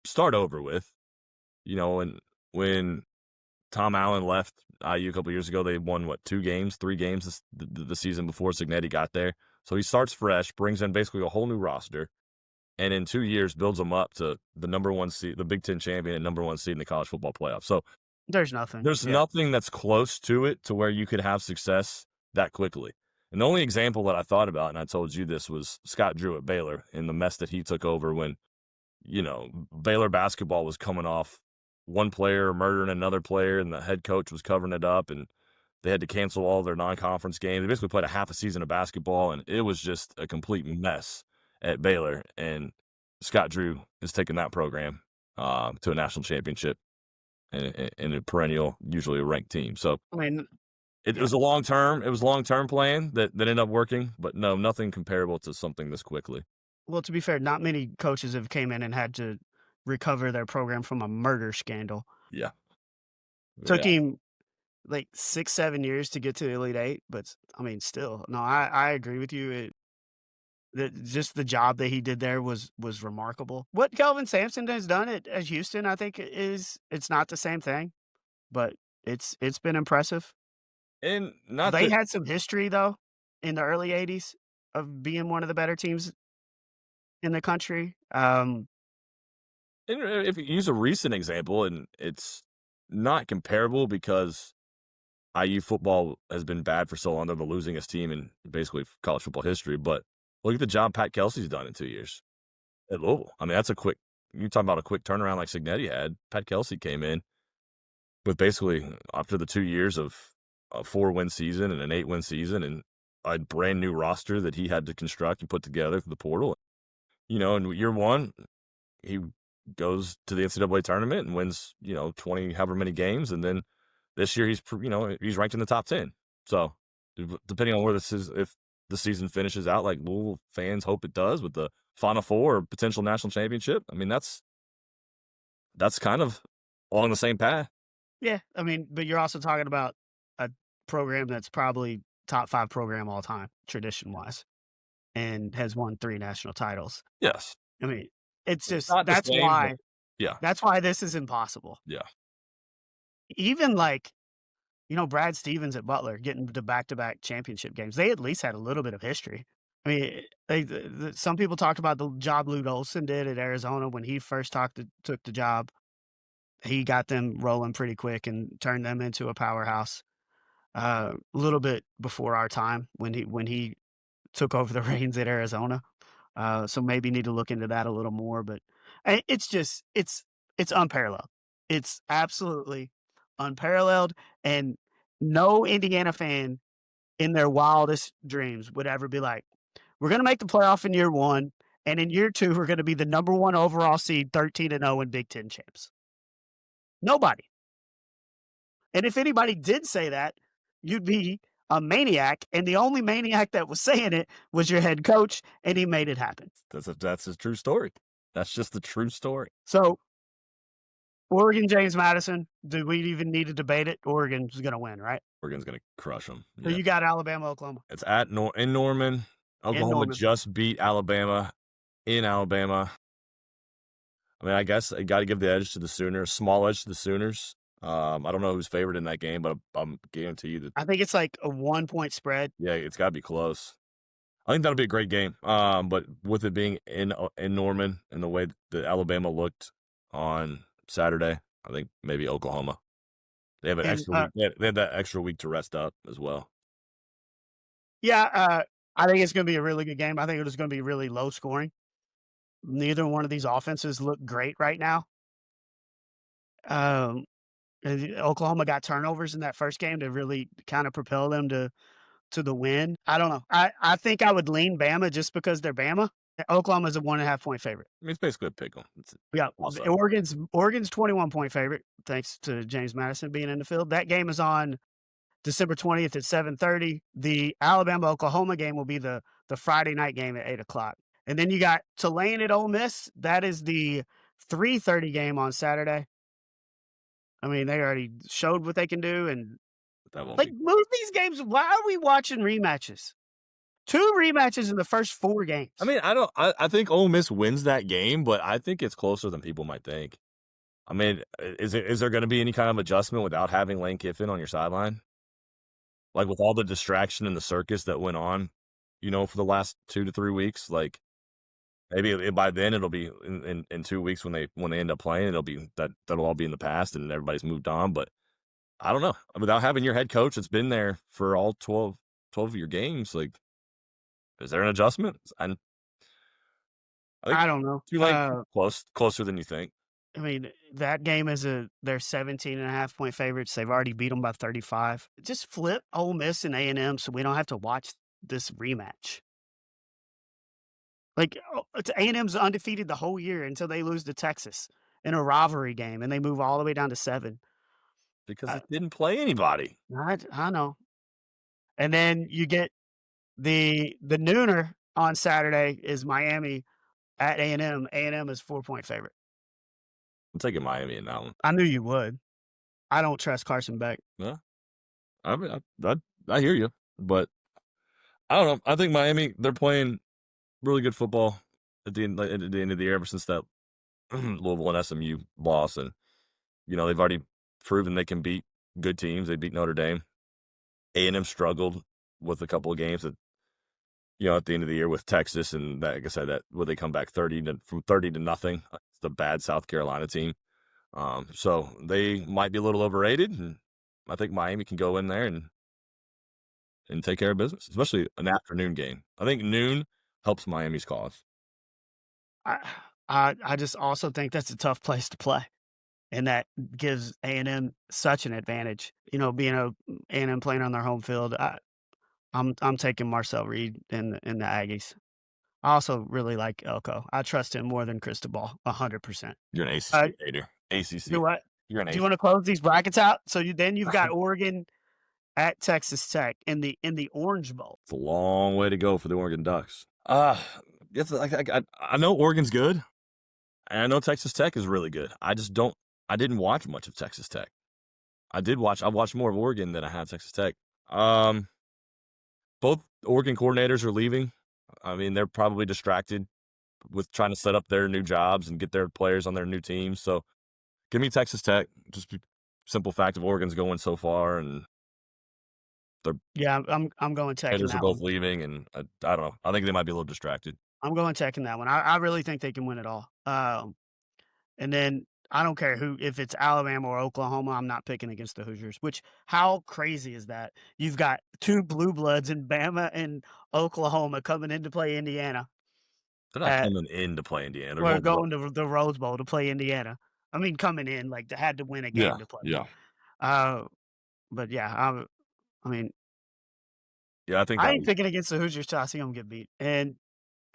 start over with. You know, and when Tom Allen left IU a couple years ago, they won what 2 games, 3 games the season before Signetti got there. So he starts fresh, brings in basically a whole new roster, and in 2 years builds them up to the number one seed, the Big Ten champion, and number one seed in the college football playoff. So There's nothing. there's Yeah. nothing that's close to it to where you could have success that quickly. And the only example that I thought about, and I told you this, was Scott Drew at Baylor and the mess that he took over when, you know, Baylor basketball was coming off one player murdering another player, and the head coach was covering it up, and they had to cancel all their non-conference games. They basically played a half a season of basketball, and it was just a complete mess at Baylor. And Scott Drew has taken that program to a national championship and a perennial, usually a ranked team. So I mean, it yeah. was a long-term plan that ended up working, but no, nothing comparable to something this quickly. Well, to be fair, not many coaches have came in and had to recover their program from a murder scandal. Yeah. Took Yeah. him like 6, 7 years to get to the Elite Eight, but I mean, still, no, I agree with you. Just the job that he did there was remarkable. What Kelvin Sampson has done at Houston, I think, it's not the same thing, but it's been impressive. And not They that had some history though in the early '80s of being one of the better teams in the country. and if you use a recent example, and it's not comparable because IU football has been bad for so long. They're the losingest team in basically college football history. But look at the job Pat Kelsey's done in 2 years at Louisville. I mean, that's a quick. You talk about a quick turnaround like Signetti had. Pat Kelsey came in with basically after the 2 years of a 4-win season and an 8-win season and a brand new roster that he had to construct and put together for the portal. You know, in year one, he goes to the NCAA tournament and wins, 20 however many games, and then this year he's ranked in the top 10. So depending on where this is, if the season finishes out like Louisville fans hope it does with the Final Four or potential national championship, I mean that's kind of along the same path. Yeah, I mean, but you're also talking about a program that's probably top 5 program all time, tradition-wise, and has won 3 national titles. Yes, I mean, it's it's just not the same, but yeah, that's why this is impossible. yeah. Even, like, you know, Brad Stevens at Butler getting to back-to-back championship games, they at least had a little bit of history. I mean, some people talked about the job Lute Olson did at Arizona when he first took the job. He got them rolling pretty quick and turned them into a powerhouse. A little bit before our time when he took over the reins at Arizona. So maybe need to look into that a little more, but it's just it's unparalleled. It's absolutely unparalleled, and no Indiana fan in their wildest dreams would ever be like, "We're gonna make the playoff in year 1, and in year 2, we're gonna be the number 1 overall seed, 13-0 and Big Ten champs." Nobody. And if anybody did say that, you'd be a maniac, and the only maniac that was saying it was your head coach, and he made it happen. That's a true story. That's just the true story. So, Oregon, James Madison, do we even need to debate it? Oregon's going to win, right? Oregon's gonna crush them. So Yeah, you got Alabama, Oklahoma, it's in Norman. and Oklahoma Norman. just beat Alabama in Alabama. I mean, I guess I got to give the edge to the Sooners, small edge to the Sooners. I don't know who's favored in that game, but I'm guarantee you that I think it's like a 1-point spread. yeah, it's got to be close. I think that'll be a great game. But with it being in Norman and the way that Alabama looked on Saturday. I think maybe Oklahoma. They have an And extra week. They had that extra week to rest up as well. yeah, I think it's going to be a really good game. I think it is going to be really low scoring. Neither one of these offenses look great right now. Oklahoma got turnovers in that first game to really kind of propel them to the win. I don't know. I think I would lean Bama just because they're Bama. Oklahoma's a 1.5-point favorite. I mean, it's basically a pick 'em. Yeah, Also, Oregon's 21-point favorite, thanks to James Madison being in the field. That game is on December 20th at 7:30. The Alabama-Oklahoma game will be the Friday night game at 8:00. And then you got Tulane at Ole Miss. That is the 3:30 game on Saturday. I mean, they already showed what they can do, and that won't like be. move these games. Why are we watching rematches? 2 rematches in the first 4 games. I mean, I think Ole Miss wins that game, but I think it's closer than people might think. I mean, is there going to be any kind of adjustment without having Lane Kiffin on your sideline? Like with all the distraction and the circus that went on, for the last 2 to 3 weeks, like maybe by then it'll be in 2 weeks when they end up playing, that'll all be in the past and everybody's moved on. But I don't know. Without having your head coach that's been there for all 12 of your games, like, is there an adjustment? I think I don't know. Tulane closer than you think. I mean, that game they're 17.5-point favorites. They've already beat them by 35. Just flip Ole Miss and A&M so we don't have to watch this rematch. Like, A&M's undefeated the whole year until they lose to Texas in a rivalry game, and they move all the way down to 7. Because it didn't play anybody. I know. And then you get the nooner on Saturday is Miami at A&M. A&M is 4-point favorite. I'm taking Miami in that one. I knew you would. I don't trust Carson Beck. Yeah. I mean, I hear you, but I don't know. I think Miami, they're playing really good football at the end of the year ever since that Louisville and SMU loss. And, they've already proven they can beat good teams. They beat Notre Dame. A&M struggled with a couple of games that, at the end of the year with Texas. And that, like I said, that would they come back from 30 to nothing. It's the bad South Carolina team. So they might be a little overrated. And I think Miami can go in there and take care of business, especially an afternoon game. I think noon helps Miami's cause. I just also think that's a tough place to play, and that gives A&M such an advantage. Being A&M playing on their home field. I'm taking Marcel Reed in the Aggies. I also really like Elko. I trust him more than Cristobal, 100%. You're an ACC hater. ACC. You know what? You're an Do ACC. you want to close these brackets out? So you've got Oregon at Texas Tech in the Orange Bowl. It's a long way to go for the Oregon Ducks. I know Oregon's good, and I know Texas Tech is really good. I didn't watch much of Texas Tech. I watched more of Oregon than I have Texas Tech. Both Oregon coordinators are leaving. I mean, they're probably distracted with trying to set up their new jobs and get their players on their new teams. So give me Texas Tech. Just simple fact of Oregon's going so far, and I'm going Tech. Coordinators are both leaving, and I don't know. I think they might be a little distracted. I'm going Tech in that one. I really think they can win it all. And then I don't care if it's Alabama or Oklahoma, I'm not picking against the Hoosiers, which how crazy is that? You've got 2 blue bloods in Bama and Oklahoma coming in to play Indiana. They're not coming in to play Indiana. We're going to the Rose Bowl to play Indiana. I mean, coming in, like, they had to win a game to play. Yeah. But yeah, I mean, yeah, I ain't picking against the Hoosiers till I see them get beat. And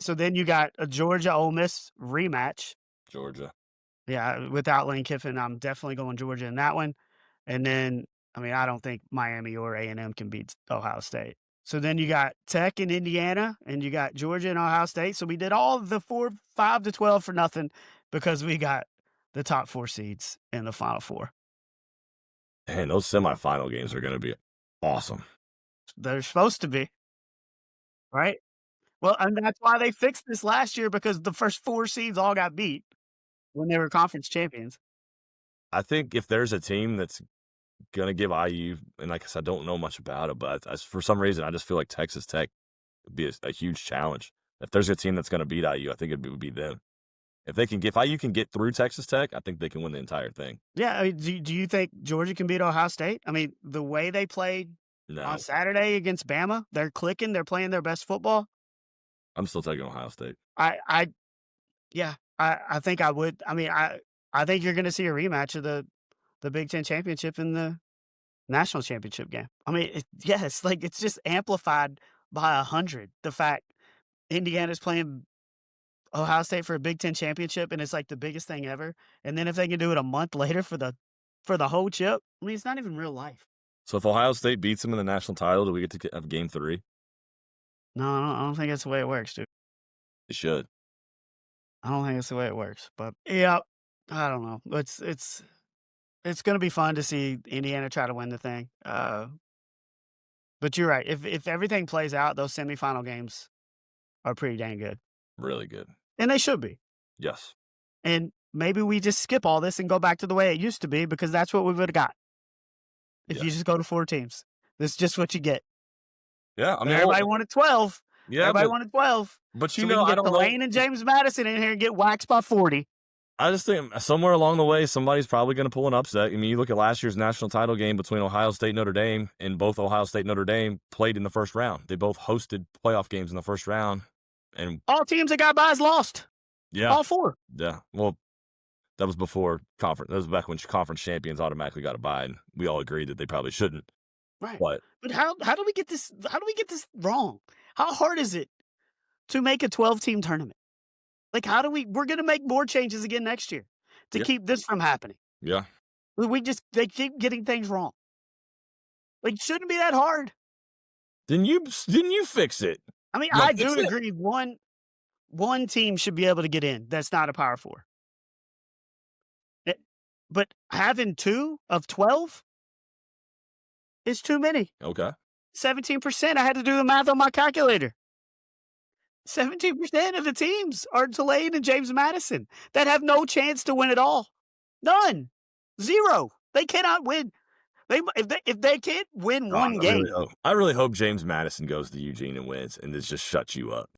so then you got a Georgia-Ole Miss rematch. Georgia. Yeah, without Lane Kiffin, I'm definitely going Georgia in that one. And then, I mean, I don't think Miami or A&M can beat Ohio State. So then you got Tech and Indiana, and you got Georgia and Ohio State. So we did all the 5 to 12 for nothing because we got the top 4 seeds in the Final Four. And those semifinal games are going to be awesome. They're supposed to be, right? Well, and that's why they fixed this last year, because the first 4 seeds all got beat when they were conference champions. I think if there's a team that's going to give IU, and like I said, I don't know much about it, but for some reason, I just feel like Texas Tech would be a huge challenge. If there's a team that's going to beat IU, I think it would be them. If IU can get through Texas Tech, I think they can win the entire thing. Yeah, I mean, do you think Georgia can beat Ohio State? I mean, the way they played No, on Saturday against Bama, they're clicking, they're playing their best football. I'm still taking Ohio State. I think I would. I mean, I think you're going to see a rematch of the Big Ten championship in the national championship game. I mean, it's just amplified by 100. The fact Indiana's playing Ohio State for a Big Ten championship, and it's like the biggest thing ever. And then if they can do it a month later for the whole chip, I mean, it's not even real life. So if Ohio State beats them in the national title, do we get to have Game 3? No, I don't think that's the way it works, dude. It should. I don't think that's the way it works. But yeah, I don't know. It's going to be fun to see Indiana try to win the thing. But you're right. If everything plays out, those semifinal games are pretty dang good. Really good. And they should be. Yes. And maybe we just skip all this and go back to the way it used to be, because that's what we would have got. If you just go to 4 teams. This is just what you get. Yeah, I mean, everybody wanted 12. Yeah, everybody wanted 12. But so we can get Tulane and James Madison in here and get waxed by 40. I just think somewhere along the way, somebody's probably going to pull an upset. I mean, you look at last year's national title game between Ohio State and Notre Dame, and both Ohio State and Notre Dame played in the first round. They both hosted playoff games in the first round. And all teams that got buys lost. Yeah. All 4. Yeah. Well, that was before conference. That was back when conference champions automatically got a bye, and we all agreed that they probably shouldn't. Right. But how do we get this? How do we get this wrong? How hard is it to make a 12-team tournament? Like, we're going to make more changes again next year to keep this from happening. Yeah. They keep getting things wrong. Like, shouldn't be that hard. Didn't you fix it? I mean, I do agree. One team should be able to get in. That's not a Power 4. But having 2 of 12 is too many. Okay. 17%. I had to do the math on my calculator. 17% of the teams are Tulane and James Madison that have no chance to win at all. None. 0. They cannot win. If they can't win one game. I really hope James Madison goes to Eugene and wins and just shuts you up.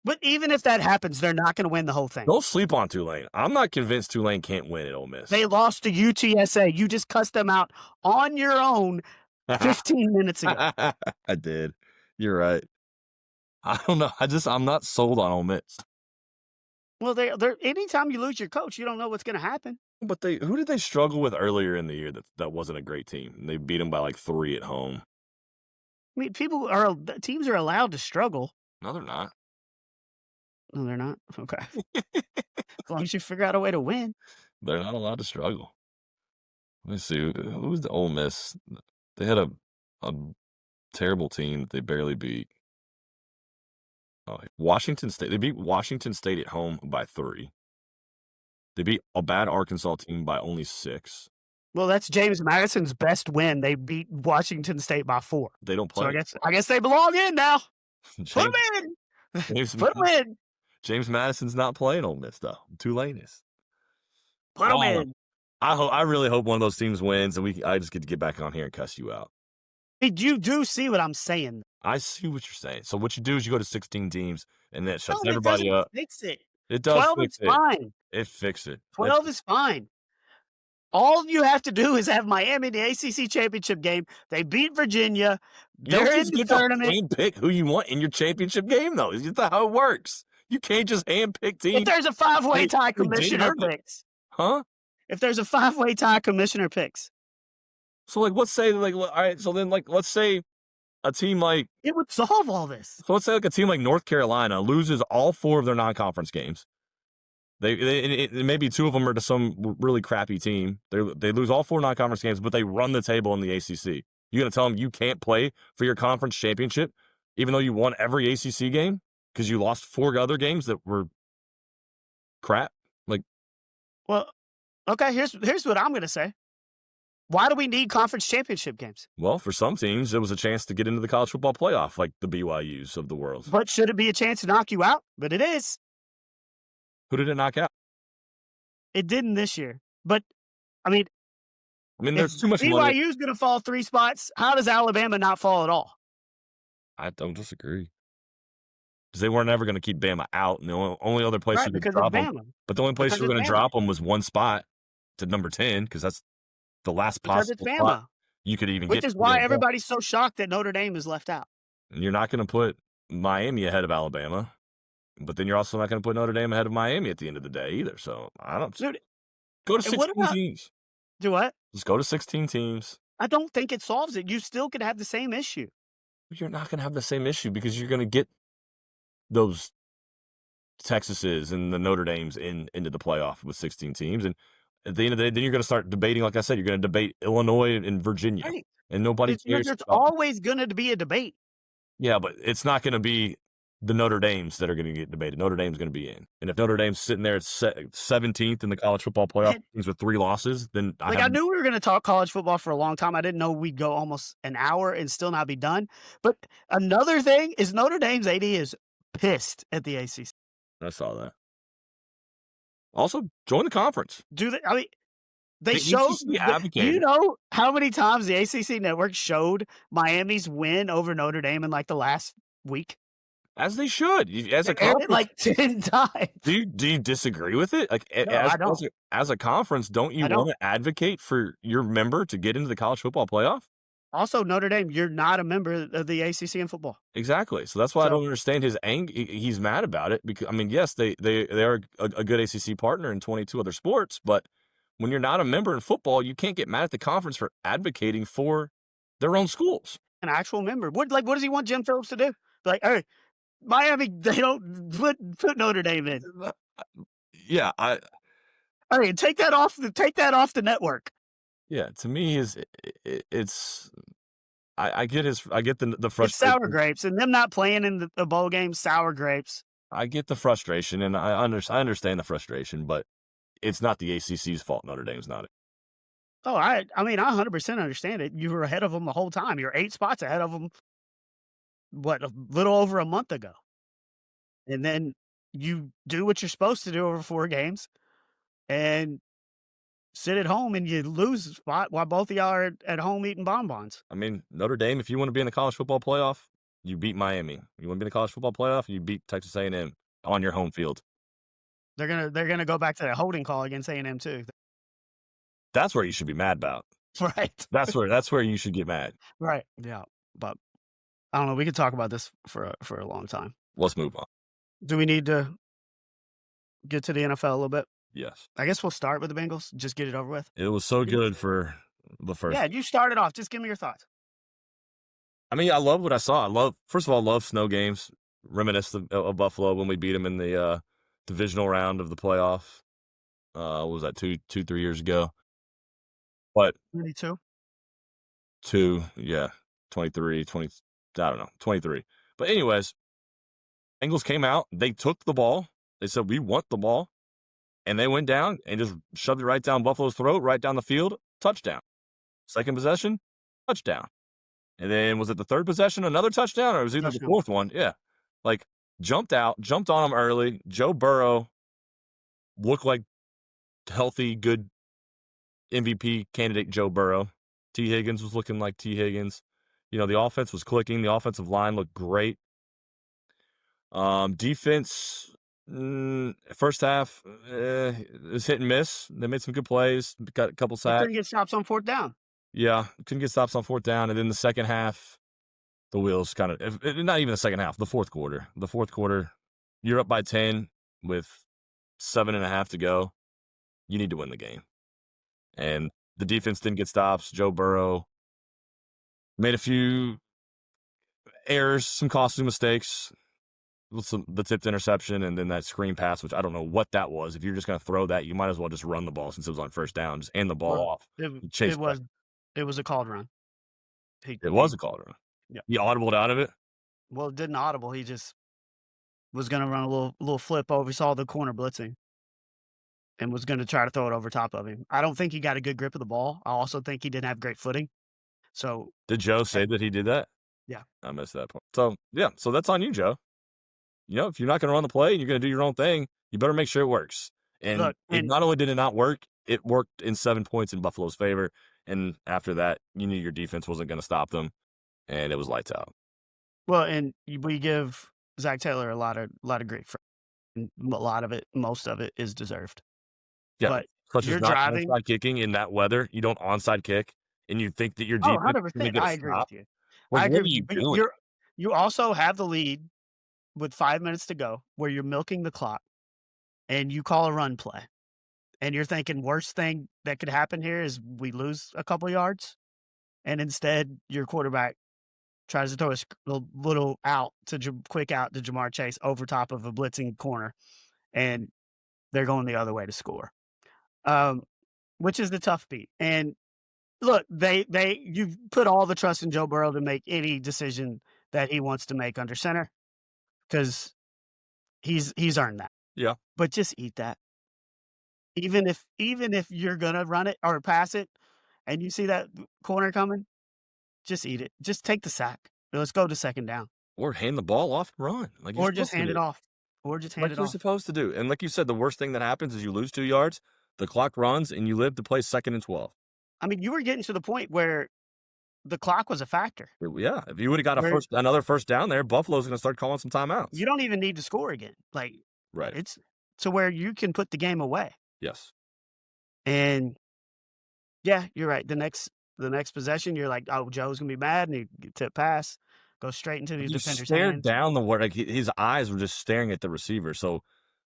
But even if that happens, they're not going to win the whole thing. Don't sleep on Tulane. I'm not convinced Tulane can't win at Ole Miss. They lost to UTSA. You just cussed them out on your own 15 minutes ago. I did. You're right. I don't know. I'm not sold on Ole Miss. Well, they're anytime you lose your coach, you don't know what's going to happen. But who did they struggle with earlier in the year that wasn't a great team? They beat them by like 3 at home. I mean, teams are allowed to struggle. No, they're not. No, they're not? Okay. As long as you figure out a way to win. They're not allowed to struggle. Let me see. Who was the Ole Miss? They had a terrible team that they barely beat. Washington State. They beat Washington State at home by 3. They beat a bad Arkansas team by only 6. Well, that's James Madison's best win. They beat Washington State by 4. They don't play. So I guess they belong in now. Put them in. Put them in. James Madison's not playing Ole Miss though. Tulane is. Put them in. I really hope one of those teams wins, and I just get to get back on here and cuss you out. You do see what I'm saying. I see what you're saying. So what you do is you go to 16 teams, and that shuts everybody up. Fix it. It does. 12 is fine. It fixes it. 12 is fine. All you have to do is have Miami in the ACC championship game. They beat Virginia. They're in the tournament. You pick who you want in your championship game, though. It's not how it works. You can't just handpick teams. If there's a 5-way tie, commissioner picks. Huh? If there's a 5-way tie, commissioner picks. So, let's say, all right, so then, let's say a team like... It would solve all this. So, let's say, a team like North Carolina loses all 4 of their non-conference games. Maybe 2 of them are to some really crappy team. They lose all 4 non-conference games, but they run the table in the ACC. You going to tell them you can't play for your conference championship, even though you won every ACC game? Because you lost 4 other games that were crap? Well, okay, here's what I'm going to say. Why do we need conference championship games? Well, for some teams, it was a chance to get into the college football playoff, like the BYUs of the world. But should it be a chance to knock you out? But it is. Who did it knock out? It didn't this year. But, I mean, there's too much money. BYU's going to fall 3 spots. How does Alabama not fall at all? I don't disagree. because they weren't ever going to keep Bama out. And the only other place Right, you could because it's drop them, Bama. but the only place Because you were it's going to Bama. drop them was one spot to number 10, because that's the last Because it's possible spot Bama. you could even Which get is to why the NFL. everybody's so shocked that Notre Dame is left out. And you're not going to put Miami ahead of Alabama, but then you're also not going to put Notre Dame ahead of Miami at the end of the day either. So I don't Dude, go to and what 16 about teams. do what? Just go to 16 teams. I don't think it solves it. You still could have the same issue. You're not going to have the same issue because you're going to get those Texases and the Notre Dames into the playoff with 16 teams. And at the end of the day, then you're going to start debating, like I said, you're going to debate Illinois and Virginia. Right. And nobody cares There's about always going to be a debate. Yeah, but it's not going to be the Notre Dames that are going to get debated. Notre Dame's going to be in. And if Notre Dame's sitting there at 17th in the college football playoff teams with 3 losses, then I knew we were going to talk college football for a long time. I didn't know we'd go almost an hour and still not be done. But another thing is Notre Dame's AD is pissed at the ACC. I saw that. Also, join the conference. Do they? I mean, they The showed. ACC Do advocated. you know how many times the ACC network showed Miami's win over Notre Dame in like the last week? As they should. As a They aired it conference, like 10 times. do you disagree with it? Like, No, I don't. as a conference, don't you I don't. want to advocate for your member to get into the college football playoff? Also, Notre Dame, you're not a member of the ACC in football. Exactly. So that's why I don't understand his anger. He's mad about it because, I mean, yes, they are a good ACC partner in 22 other sports, but when you're not a member in football, you can't get mad at the conference for advocating for their own schools. An actual member. What does he want Jim Phillips to do? Like, hey, Miami, they don't put Notre Dame in. Yeah, Hey, take that off the network. Yeah, to me, it's I get the It's frustration. sour grapes, and them not playing in the bowl game, sour grapes. I get the frustration, and I understand the frustration, but it's not the ACC's fault. Notre Dame's not it. Oh, I mean, I 100% understand it. You were ahead of them the whole time. You're 8 spots ahead of them. What, a little over a month ago, and then you do what you're supposed to do over 4 games, and sit at home and you lose a spot while both of y'all are at home eating bonbons. I mean, Notre Dame, if you want to be in the college football playoff, you beat Miami. You want to be in the college football playoff, you beat Texas A&M on your home field. They're gonna go back to that holding call against A&M too. That's where you should be mad about. Right. That's where you should get mad. Right. Yeah. But I don't know. We could talk about this for a long time. Let's move on. Do we need to get to the NFL a little bit? Yes. I guess we'll start with the Bengals. Just get it over with. It was so good for the first. Yeah, you started off. Just give me your thoughts. I mean, I love what I saw. First of all, I love snow games. Reminiscent of Buffalo when we beat them in the divisional round of the playoff. What was that, 3 years ago? But 22. 23, 20, I don't know, 23. But anyways, Bengals came out. They took the ball. They said, we want the ball. And they went down and just shoved it right down Buffalo's throat, right down the field, touchdown. Second possession, touchdown. And then was it the third possession, another touchdown, or was it either the fourth one? Yeah. Like, jumped on them early. Joe Burrow looked like healthy, good MVP candidate Joe Burrow. T. Higgins was looking like T. Higgins. You know, the offense was clicking. The offensive line looked great. Defense, first half, is hit and miss. They made some good plays, got a couple sacks. Couldn't get stops on 4th down. Yeah, couldn't get stops on 4th down. And then the second half, the wheels kind of, not even the second half, the fourth quarter. The fourth quarter, you're up by 10 with 7.5 to go. You need to win the game. And the defense didn't get stops. Joe Burrow made a few errors, some costly mistakes. The tipped interception and then that screen pass, which I don't know what that was. If you're just going to throw that, you might as well just run the ball since it was on first down. Just hand the ball off. It was a called run. It was a called run. Yeah. He audibled out of it? Well, it didn't audible. He just was going to run a little flip over. He saw the corner blitzing and was going to try to throw it over top of him. I don't think he got a good grip of the ball. I also think he didn't have great footing. So did Joe say that he did that? Yeah. I missed that part. So, yeah. So that's on you, Joe. You know, if you're not going to run the play and you're going to do your own thing, you better make sure it works. And not only did it not work, it worked in 7 points in Buffalo's favor. And after that, you knew your defense wasn't going to stop them, and it was lights out. Well, and we give Zach Taylor a lot of grief for most of it is deserved. Yeah, But such as you're not driving. onside kicking in that weather. You don't onside kick, and you think that your Oh, defense is gonna 100%. get a I agree stop. with you. Like, I what agree are with you, you but doing? you also have the lead with 5 minutes to go where you're milking the clock and you call a run play, and you're thinking worst thing that could happen here is we lose a couple yards, and instead your quarterback tries to throw a little out to quick out to Jamar Chase over top of a blitzing corner, and they're going the other way to score, um, which is the tough beat. And look, you've put all the trust in Joe Burrow to make any decision that he wants to make under center because he's earned that. Yeah. But just eat that. Even if you're gonna run it or pass it, and you see that corner coming, just eat it. Just take the sack. Let's go to second down, Or hand the ball off and run like you're or just supposed to hand it do. off, or just hand Like it you're off. supposed to do. And like you said, the worst thing that happens is you lose 2 yards, the clock runs, and you live to play 2nd and 12. I mean, you were getting to the point where the clock was a factor, Yeah, if you would've got where another first down there, Buffalo's gonna start calling some you timeouts. don't even need to score again. Like, Right. it's to where you can put the game away. Yes. And yeah, you're right. The next possession, you're like, "Oh, Joe's gonna be mad," and he tip pass, goes straight into the He defender's stared hands. down the word like, his eyes were just staring at the receiver, so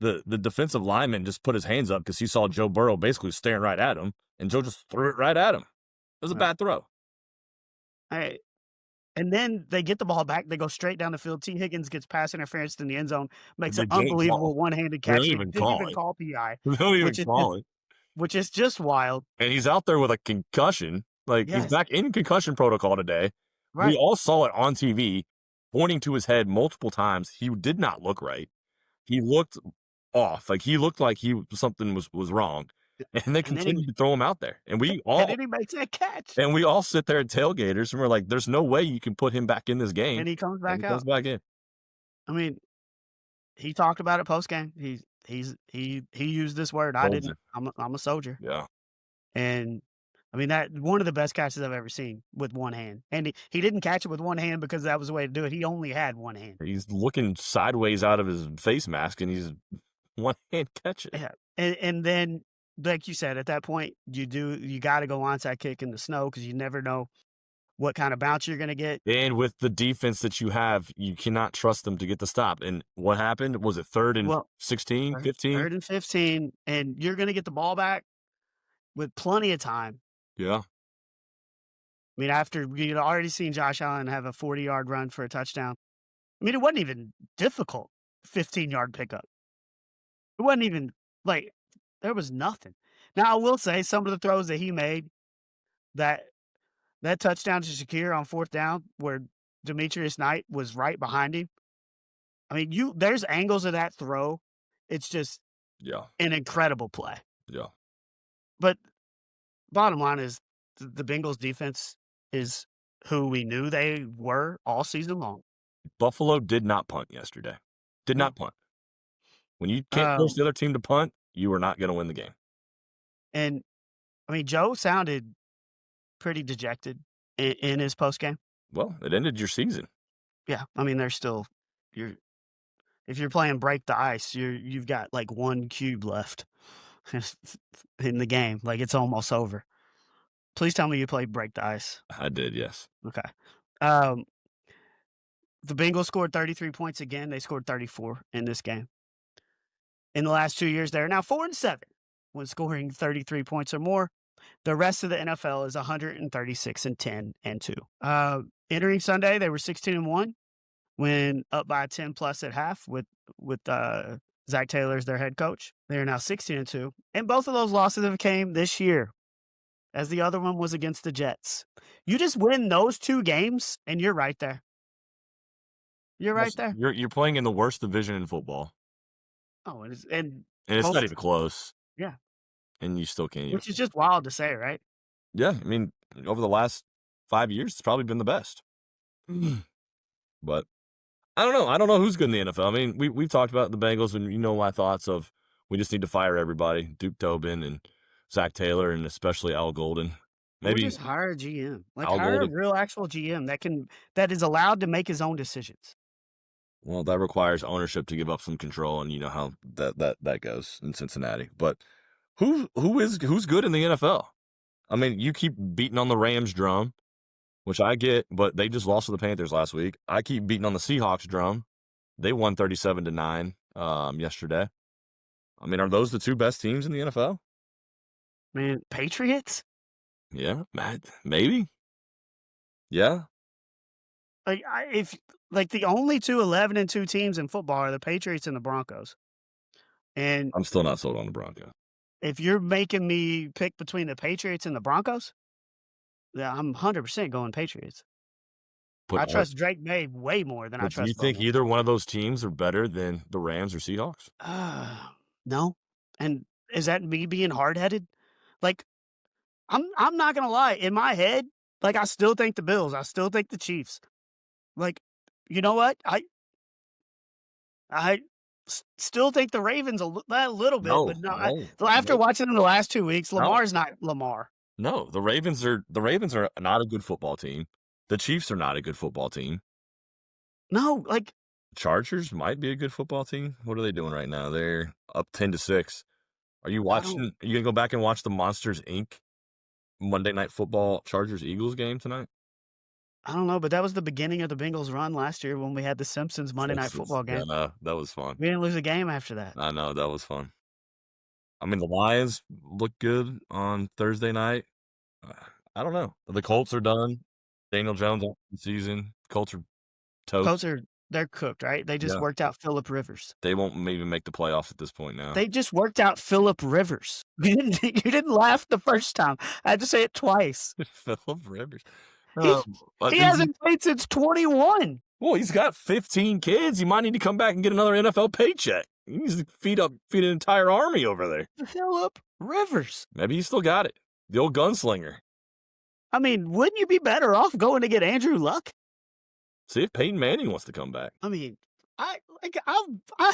the defensive lineman just put his hands up because he saw Joe Burrow basically staring right at him, and Joe just threw it right at him. It was a Right. bad throw. Hey, and then they get the ball back, they go straight down the field. T. Higgins gets pass interference in the end zone, makes an They didn't unbelievable call. one-handed They don't catch. They even didn't call even it. call PI, They don't even which is just call it. which is just wild. And he's out there with a concussion. Like, he's Yes, back in concussion protocol today. We right. all saw it on TV, pointing to his head multiple times. He did not look right. He looked off. Like, he looked like something was wrong. And they And then he continued to throw him out there. and then he makes that catch, And we all sit there at tailgaters and we're like, there's no way you can put him back in this game. and he comes And back he comes out. back in. I mean, he talked about it post game. He used this word. I Told you. didn't. I'm a soldier. Yeah. And I mean that one of the best catches I've ever seen with one hand. And he didn't catch it with one hand because that was the way to do it. He only had one hand. He's looking sideways out of his face mask and he's one hand catch it. Yeah. And then like you said, at that point, you gotta go onside kick in the snow because you never know what kind of bounce you're gonna get. And with the defense that you have, you cannot trust them to get the stop. And what happened? Was it 3rd and Well, 16, 15? 3rd and 15, and you're gonna get the ball back with plenty of time. Yeah. I mean, after you'd already seen Josh Allen have a 40-yard run for a touchdown. I mean, it wasn't even difficult, 15-yard pickup. It wasn't even like there was nothing. Now, I will say some of the throws that he made, that that touchdown to Shakir on 4th down where Demetrius Knight was right behind him. I mean, there's angles of that throw. It's just Yeah. an incredible play. Yeah. But bottom line is the Bengals defense is who we knew they were all season long. Buffalo did not punt yesterday. Did No. not punt. When you can't force Um, the other team to punt, you are not going to win the game. and I mean, Joe sounded pretty dejected in his post game. Well, it ended your season. Yeah, I mean, there's still you're if you're playing break the ice, you've got like one cube left in the game. Like it's almost over. Please tell me you played break the ice. I did, yes. Okay. Um, the Bengals scored 33 points again. They scored 34 in this game. In the last 2 years, they're now 4-7 when scoring 33 points or more. The rest of the NFL is 136 and 10 and 2. Entering Sunday, they were 16-1 when up by 10 plus at half with Zach Taylor as their head coach. They are now 16-2, and both of those losses have came this year, as the other one was against the Jets. You just win those 2 games, and you're right there. You're right there. You're playing in the worst division in football, Oh, and and it's not most, even close. yeah, And you still can't even. which is just wild to say, right? Yeah, I mean, over the last 5 years, it's probably been the best. But I don't know. I don't know who's good in the NFL. I mean, we've talked about the Bengals, and you know my thoughts of we just need to fire everybody, Duke Tobin and Zach Taylor, and especially Al Golden. Or Maybe just hire a GM. Like Al hire a Golden. real actual GM that is allowed to make his own decisions. Well, that requires ownership to give up some control, and you know how that goes in Cincinnati. But who's good in the NFL? I mean, you keep beating on the Rams drum, which I get, but they just lost to the Panthers last week. I keep beating on the Seahawks drum. They won 37-9 yesterday. I mean, are those the two best teams in the NFL? Man, Patriots? Yeah, maybe. Yeah, If the only two 11-2 teams in football are the Patriots and the Broncos. And I'm still not sold on the Broncos. if you're making me pick between the Patriots and the Broncos, yeah, I'm 100% going Patriots. But I trust Drake May way more than I do you trust think Bowman. either one of those teams are better than the Rams or Seahawks? No. And is that me being hard-headed? Like, I'm not gonna lie. In my head, like, I still think the Bills. I still think the Chiefs. Like, you know what? I still think the Ravens a little bit, No, but no. After no. watching them the last 2 weeks, No. Lamar's not Lamar. No, the Ravens are not a good football team. The Chiefs are not a good football team. No, like Chargers might be a good football team. What are they doing right now? They're up 10-6. Are you watching? Are you gonna go back and watch the Monsters Inc. Monday Night Football Chargers Eagles game tonight? I don't know, but that was the beginning of the Bengals' run last year when we had the Simpsons Monday Night Football game. Yeah, no, that was fun. We didn't lose a game after that. I know that was fun. I mean, the Lions look good on Thursday night. I don't know. The Colts are done. Daniel Jones out the season. Colts are toast. They're cooked, right? They just worked out Phillip Rivers. They won't even make the playoffs at this point now. They just worked out Phillip Rivers. You didn't laugh the first time. I had to say it twice. Phillip Rivers. He hasn't played since 21. Well, he's got 15 kids. He might need to come back and get another NFL paycheck. He needs to feed an entire army over there. Phillip Rivers. Maybe he's still got it. The old gunslinger. I mean, wouldn't you be better off going to get Andrew Luck? See if Peyton Manning wants to come back. I mean, I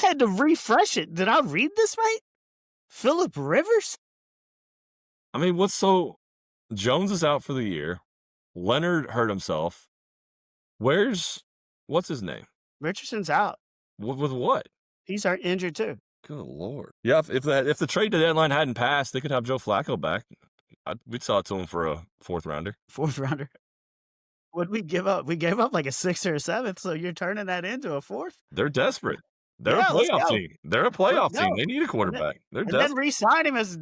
had to refresh it. Did I read this right? Phillip Rivers? I mean, Jones is out for the year. Leonard hurt himself. What's his name? Richardson's out. With what? He's injured too. Good Lord. Yeah, if the trade deadline hadn't passed, they could have Joe Flacco back. We'd sell it to him for a fourth rounder. What'd we give up? We gave up like a 6th or a 7th, so you're turning that into a 4th? They're desperate. They're a playoff team. They're a playoff team. They need a quarterback. They're desperate. And then re-sign him as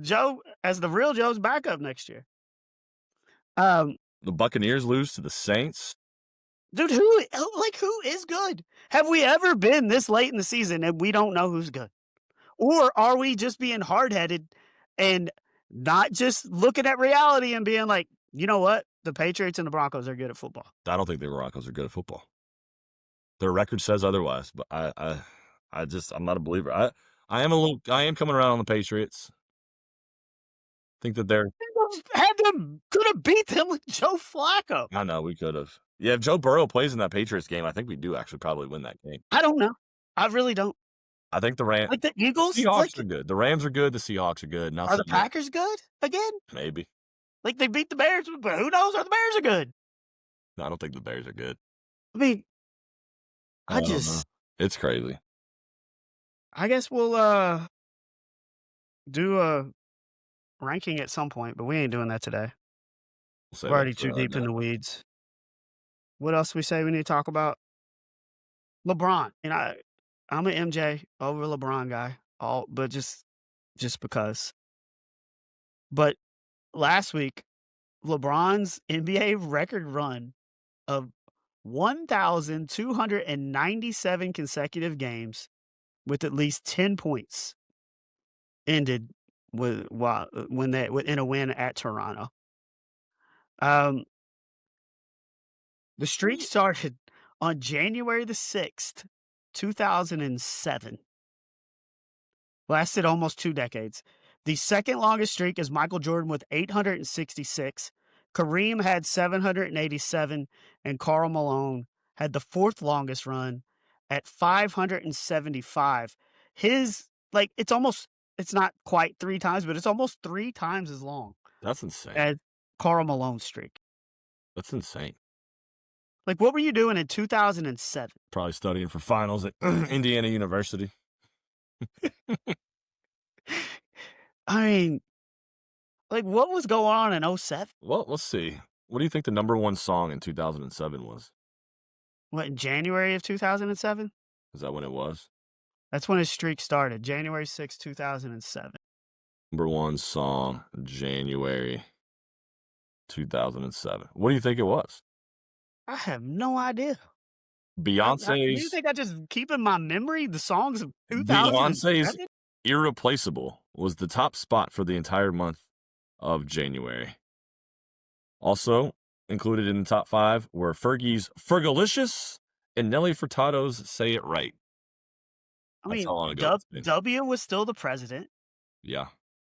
the real Joe's backup next year. The Buccaneers lose to the Saints. Dude, who is good? Have we ever been this late in the season and we don't know who's good? Or are we just being hard-headed and not just looking at reality and being like, you know what? The Patriots and the Broncos are good at football. I don't think the Broncos are good at football. Their record says otherwise, but I'm not a believer. I am coming around on the Patriots. Think that could have beat them with Joe Flacco. I know we could have. Yeah, if Joe Burrow plays in that Patriots game, I think we do actually probably win that game. I don't know. I really don't. I think the Rams, like the Eagles, Seahawks are good. The Rams are good. The Seahawks are good. Are the Packers good again? Maybe. Like they beat the Bears, but who knows? Are the Bears are good? No, I don't think the Bears are good. I mean, it's crazy. I guess we'll do a ranking at some point, but we ain't doing that today. We're already too deep in the weeds. What else we say we need to talk about? LeBron. And I'm an MJ over LeBron guy, but just because. But last week, LeBron's NBA record run of 1,297 consecutive games with at least 10 points ended in a win at Toronto. The streak started on January the 6th, 2007. Lasted almost 2 decades. The second longest streak is Michael Jordan with 866. Kareem had 787, and Karl Malone had the 4th longest run at 575. It's not quite 3 times, but it's almost 3 times as long. That's insane. As Karl Malone's streak. That's insane. Like, what were you doing in 2007? Probably studying for finals at Indiana University. I mean, like, what was going on in '07? Well, let's see. What do you think the number one song in 2007 was? What, in January of 2007? Is that when it was? That's when his streak started, January 6th, 2007. Number one song, January 2007. What do you think it was? I have no idea. Do you Beyonce's think I just keep in my memory the songs of Beyonce's 2007? Irreplaceable was the top spot for the entire month of January. Also included in the top 5 were Fergie's Fergalicious and Nelly Furtado's Say It Right. I That's mean, how long ago it's been. W was still the president, Yeah.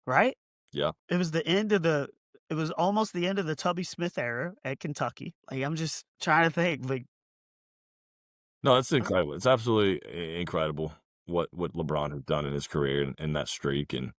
right? Yeah. It was almost the end of the Tubby Smith era at Kentucky. Like, I'm just trying to think, like, No, it's incredible. It's absolutely incredible what LeBron has done in his career and that streak. And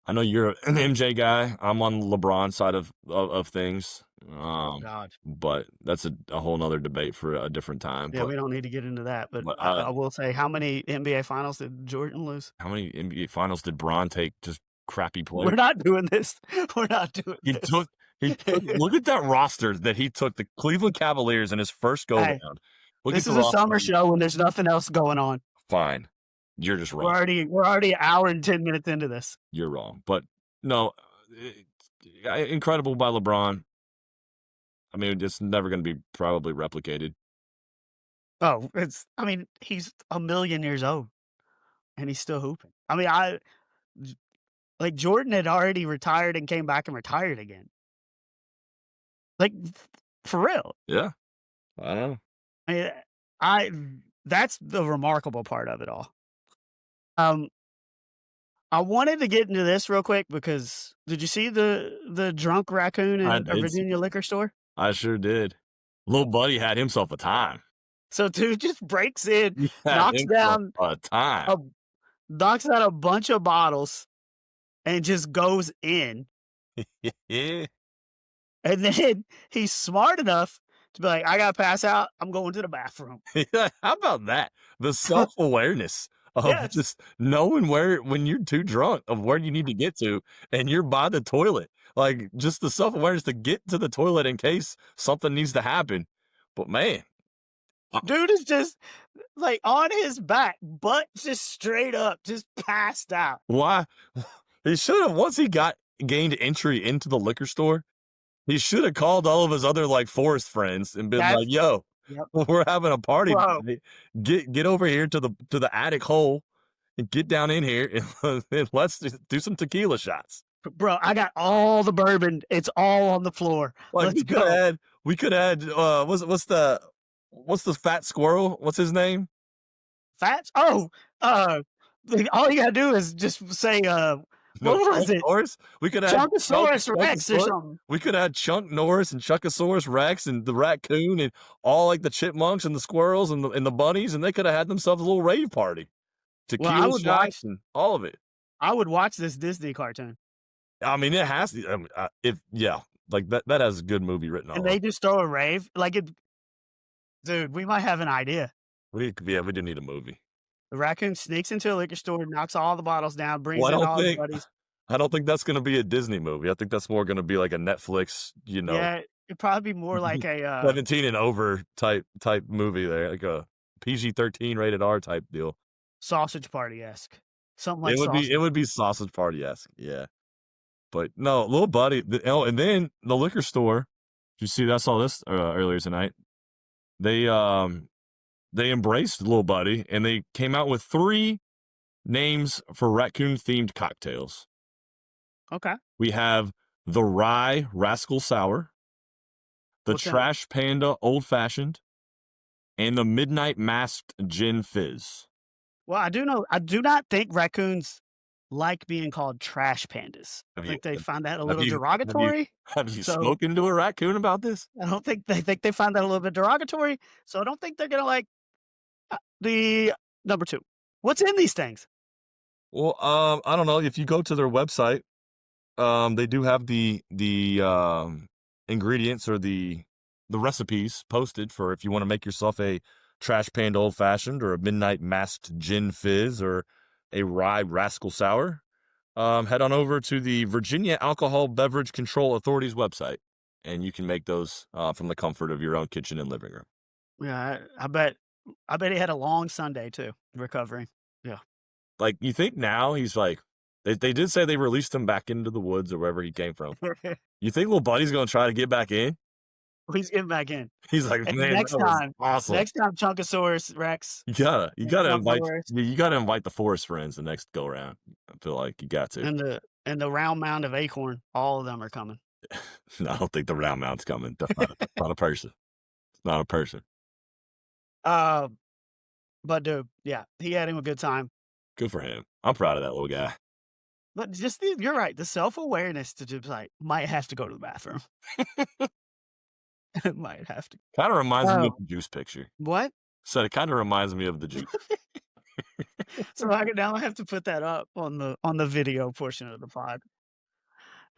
I know you're an MJ guy. I'm on the LeBron side of things. God. But that's a whole nother debate for a different time. Yeah, But we don't need to get into that, but But, I will say, how many NBA finals did Jordan lose? how many NBA finals did Bron take just crappy play? We're not doing this. We're not doing He this. took look at that roster that he took, the Cleveland Cavaliers in his first go Hey, round. Look This at is the a roster. summer show when there's nothing else going on. Fine. You're just We're wrong. already an hour and 10 minutes into this. You're wrong. But no, incredible by LeBron. I mean, it's never going to be probably replicated. Oh, he's a million years old and he's still hooping. I mean, like Jordan had already retired and came back and retired again. Like, for real. Yeah. I don't know. I mean, that's the remarkable part of it all. I wanted to get into this real quick because did you see the drunk raccoon in I a did see Virginia liquor store? I sure did. Little buddy had himself a time. So dude just breaks in, He had knocks himself down a time. knocks out a bunch of bottles and just goes in. Yeah. And then he's smart enough to be like, I gotta pass out. I'm going to the bathroom. How about that? The self-awareness of Yes. just knowing when you're too drunk of where you need to get to and you're by the toilet. Like, just the self-awareness to get to the toilet in case something needs to happen. But man, Dude is just like on his back, butt just straight up, just passed out. why? He should have, once he gained entry into the liquor store, he should have called all of his other like forest friends and been like, "Yo, Yep. we're having a party. Bro. Today. Get over here to the attic hole and get down in here and let's just do some tequila shots." Bro, I got all the bourbon. It's all on the floor. Like, Let's go. we could add what's the fat squirrel? What's his name? Fats? Oh, all you gotta do is just say, what was it? Norris? We could add Chunkosaurus Rex or something. We could add Chunk Norris and Chunkosaurus Rex and the raccoon and all like the chipmunks and the squirrels and the bunnies, and they could have had themselves a little rave party. Tequila shots and all of it. I would watch this Disney cartoon. I mean, it has to. Like that has a good movie written all And over. they just throw a rave. Like it, dude, we might have an idea. We do need a movie. The raccoon sneaks into a liquor store, knocks all the bottles down, brings in all his buddies. I don't think that's going to be a Disney movie. I think that's more going to be like a Netflix, Yeah, it'd probably be more like a 17 and over type movie there, like a PG-13 rated R type deal. Sausage Party-esque. Something like It would be Sausage Party-esque, yeah. But no, little buddy. And then the liquor store. Did you see? I saw this earlier tonight. They embraced little buddy and they came out with 3 names for raccoon themed cocktails. Okay. We have the Rye Rascal Sour, the Trash Panda Old Fashioned, and the Midnight Masked Gin Fizz. Well, I do not think raccoons like being called trash pandas. I think they find that a little derogatory. Have you spoken to a raccoon about this? I don't think they find that a little bit derogatory. So I don't think they're gonna like the number 2. What's in these things? Well, I don't know. If you go to their website, they do have the ingredients or the the recipes posted for if you want to make yourself a trash panned old fashioned or a midnight masked gin fizz or a rye rascal sour. Head on over to the Virginia Alcohol Beverage Control Authority's website, and you can make those from the comfort of your own kitchen and living room. Yeah, I bet he had a long Sunday too, recovering. Yeah. Like, you think now he's like, they did say they released him back into the woods or wherever he came from. You think little buddy's going to try to get back in? He's getting back in. He's like, And man, that was awesome. next time, Chunkosaurus Rex. You gotta Chunkosaurus, invite the forest friends the next go around. I feel like you got to. and the round mound of acorn. All of them are coming. No, I don't think the round mount's coming. That's not a person. It's not a person. But dude, yeah, he had him a good time. Good for him. I'm proud of that little guy. But you're right. The self-awareness to just like might have to go to the bathroom. Might have to. Kind of reminds me of the juice picture. What? So it kind of reminds me of the juice. So now I have to put that up on the video portion of the pod.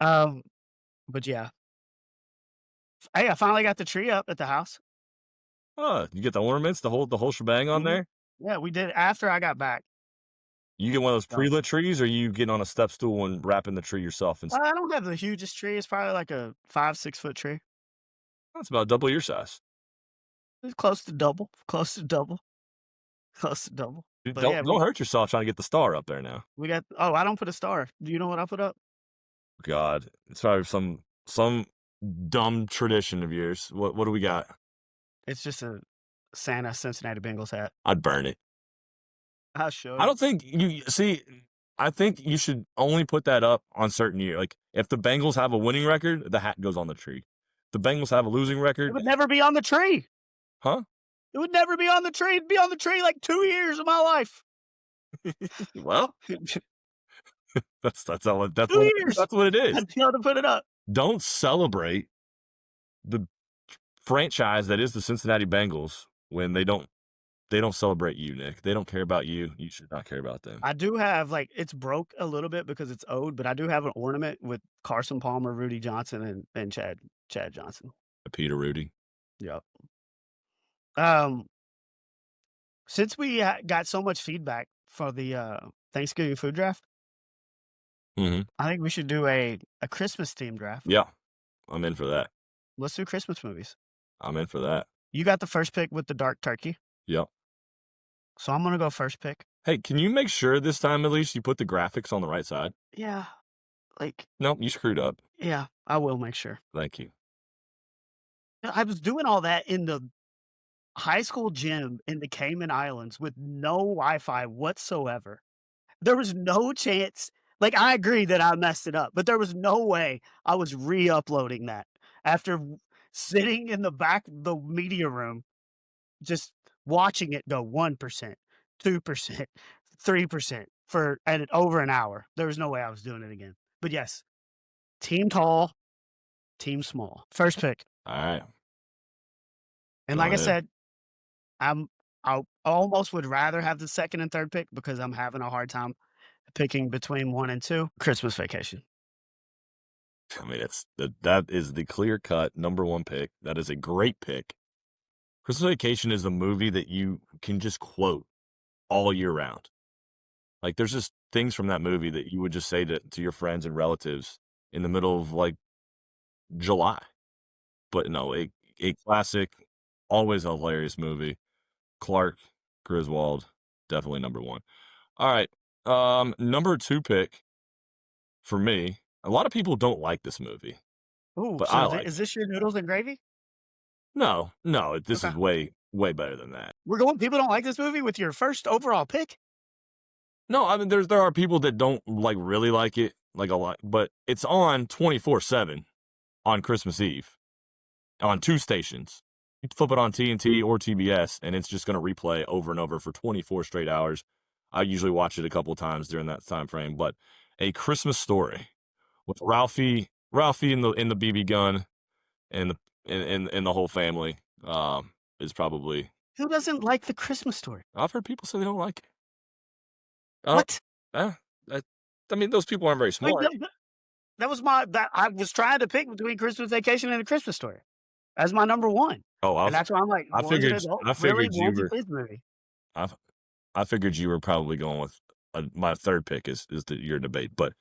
But yeah. Hey, I finally got the tree up at the house. Oh, you get the ornaments, the whole shebang on there? Yeah, we did it after I got back. You get one of those pre-lit trees, or you getting on a step stool and wrapping the tree yourself? I don't have the hugest tree. It's probably like a 5-6 foot tree. That's about double your size. It's close to double. Close to double. Dude, But don't hurt yourself trying to get the star up there now. We got. Oh, I don't put a star. Do you know what I put up? God, it's probably some dumb tradition of yours. What do we got? It's just a Santa Cincinnati Bengals hat. I'd burn it. I should. I don't think you see. I think you should only put that up on certain years. Like if the Bengals have a winning record, the hat goes on the tree. The Bengals have a losing record. It would never be on the tree. Huh? It would never be on the tree. It'd be on the tree like 2 years of my life. Well, that's what it is. I'd be able to put it up. Don't celebrate the franchise that is the Cincinnati Bengals when they don't celebrate you, Nick. They don't care about you. You should not care about them. I do have it's broke a little bit because it's owed, but I do have an ornament with Carson Palmer, Rudy Johnson, and Chad Johnson. Peter Rudy. Yep. Since we got so much feedback for the Thanksgiving food draft, I think we should do a Christmas themed draft. Yeah, I'm in for that. Let's do Christmas movies. I'm in for that. You got the first pick with the dark turkey. Yep. So I'm gonna go first pick. Hey, can you make sure this time at least you put the graphics on the right side? Yeah. Nope, you screwed up. Yeah, I will make sure. Thank you. I was doing all that in the high school gym in the Cayman Islands with no Wi-Fi whatsoever. There was no chance. I agree that I messed it up, but there was no way I was re-uploading that after sitting in the back of the media room, just watching it go 1%, 2%, 3% for over an hour. There was no way I was doing it again. But yes, team tall, team small. First pick. All right. And I said, I almost would rather have the second and third pick because I'm having a hard time picking between 1 and 2. Christmas Vacation. I mean, that is the clear-cut number one pick. That is a great pick. Christmas Vacation is a movie that you can just quote all year round. There's just things from that movie that you would just say to your friends and relatives in the middle of July. But no, a classic, always a hilarious movie. Clark Griswold, definitely number one. All right, number 2 pick for me. A lot of people don't like this movie. Ooh, but so is this your noodles and gravy? No, this is way better than that. We're going. People don't like this movie with your first overall pick. No, I mean there are people that don't really like it a lot, but it's on 24/7 on Christmas Eve on 2 stations. You flip it on TNT or TBS, and it's just going to replay over and over for 24 straight hours. I usually watch it a couple times during that time frame. But A Christmas Story with Ralphie in the BB gun and the whole family is probably. Who doesn't like the Christmas Story? I've heard people say they don't like it. What? I mean, those people aren't very smart. That was I was trying to pick between Christmas Vacation and A Christmas Story. as my number one. Oh, And that's why I'm like, I one's an figured adult, I really, figured you one's a were kids movie. I I figured you were probably going with my third pick is your debate, but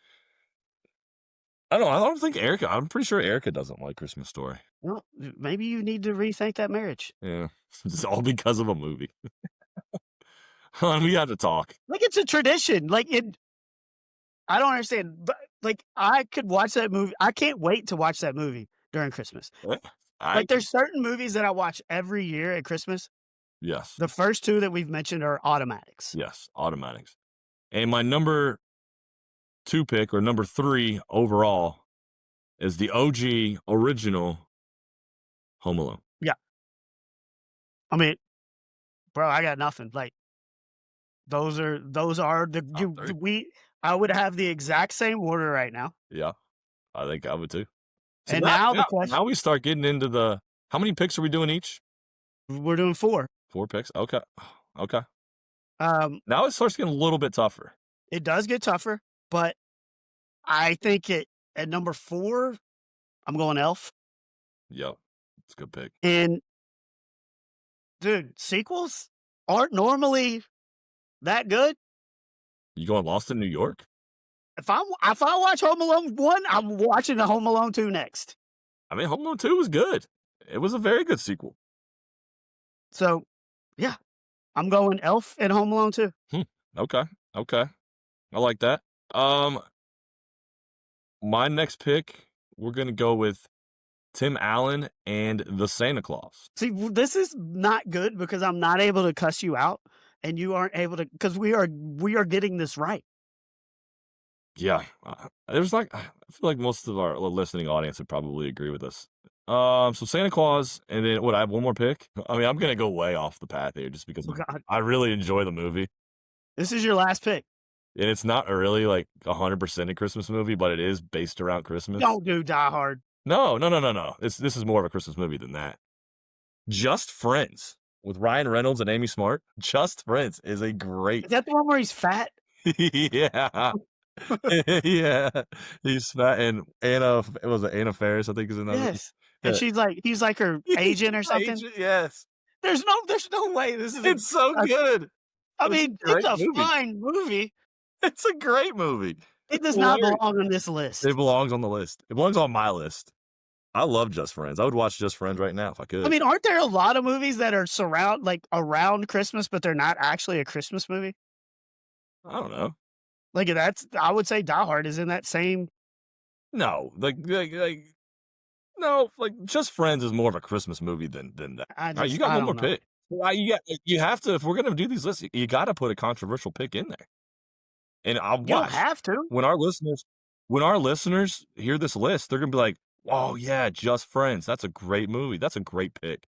I don't think Erica. I'm pretty sure Erica doesn't like Christmas Story. Well, maybe you need to rethink that marriage. Yeah, it's all because of a movie. Hon, we got to talk. Like, it's a tradition. Like, I don't understand, but, like, I could watch that movie. I can't wait to watch that movie during Christmas. I Like, there's certain movies that I watch every year at Christmas. yes, The first 2 that we've mentioned are automatics. yes, automatics. And my number 2 pick or number 3 overall is the OG original Home Alone. Yeah. I mean, bro, I got nothing. Like, those are the Top three. I would have the exact same order right now. Yeah, I think I would too. So And now the now question, we start getting into the how many picks are we doing each? we're doing 4. 4 picks. Okay, okay. Um, Now it starts getting a little bit tougher. it does get tougher, but I think at number 4, I'm going Elf. Yep, it's a good pick. And dude, sequels aren't normally that good. You going Lost in New York? If I watch Home Alone 1, I'm watching the Home Alone 2 next. I mean, Home Alone 2 was good. It was a very good sequel. So, yeah, I'm going Elf and Home Alone 2. Okay, okay. I like that. My next pick, we're gonna go with Tim Allen and the Santa Claus. See, this is not good because I'm not able to cuss you out, and you aren't able to, because we are getting this right. Yeah, there's like I feel like most of our listening audience would probably agree with us. So Santa Claus, and then what? I have one more pick. I mean, I'm gonna go way off the path here just because Oh, God. I really enjoy the movie, This is your last pick. and it's not really like 100% a Christmas movie, but it is based around Christmas. Don't do Die Hard. No. This is more of a Christmas movie than that. Just Friends with Ryan Reynolds and Amy Smart. Just Friends is a great. Is that the one where he's fat? Yeah. Yeah, he's fat, and Anna, it was Anna Faris, I think, is in that movie. Yes. And Yeah. he's like her agent or something. Yes, There's no way this is it's so good. I It's a mean, it's great a movie. fine movie. It's a great movie. It It's does not hilarious. belong on this list. It belongs on the list. It belongs on my list. I love Just Friends. I would watch Just Friends right now if I could. I mean, aren't there a lot of movies that are around Christmas, but they're not actually a Christmas movie? I don't know. Like, I would say Die Hard is in that same. No, no, like Just Friends is more of a Christmas movie than that. All right, you got one more pick. You have to, if we're gonna do these lists, you got to put a controversial pick in there. And I'll You don't watch have to. when our listeners hear this list, they're gonna be like, "Oh yeah, Just Friends. That's a great movie. That's a great pick."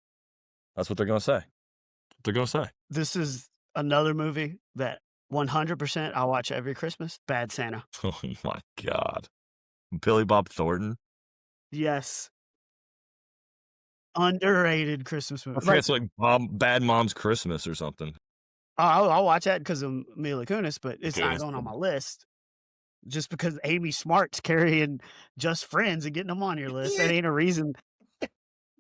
That's what they're gonna say. They're gonna say. This is another movie that 100% I watch every Christmas. Bad Santa. Oh my God, Billy Bob Thornton. Yes. Underrated Christmas movie. It's like Bad Mom's Christmas or something. I'll watch that because of Mila Kunis, but it's not Kunis. going on my list. Just because Amy Smart's carrying Just Friends and getting them on your list, that ain't a reason.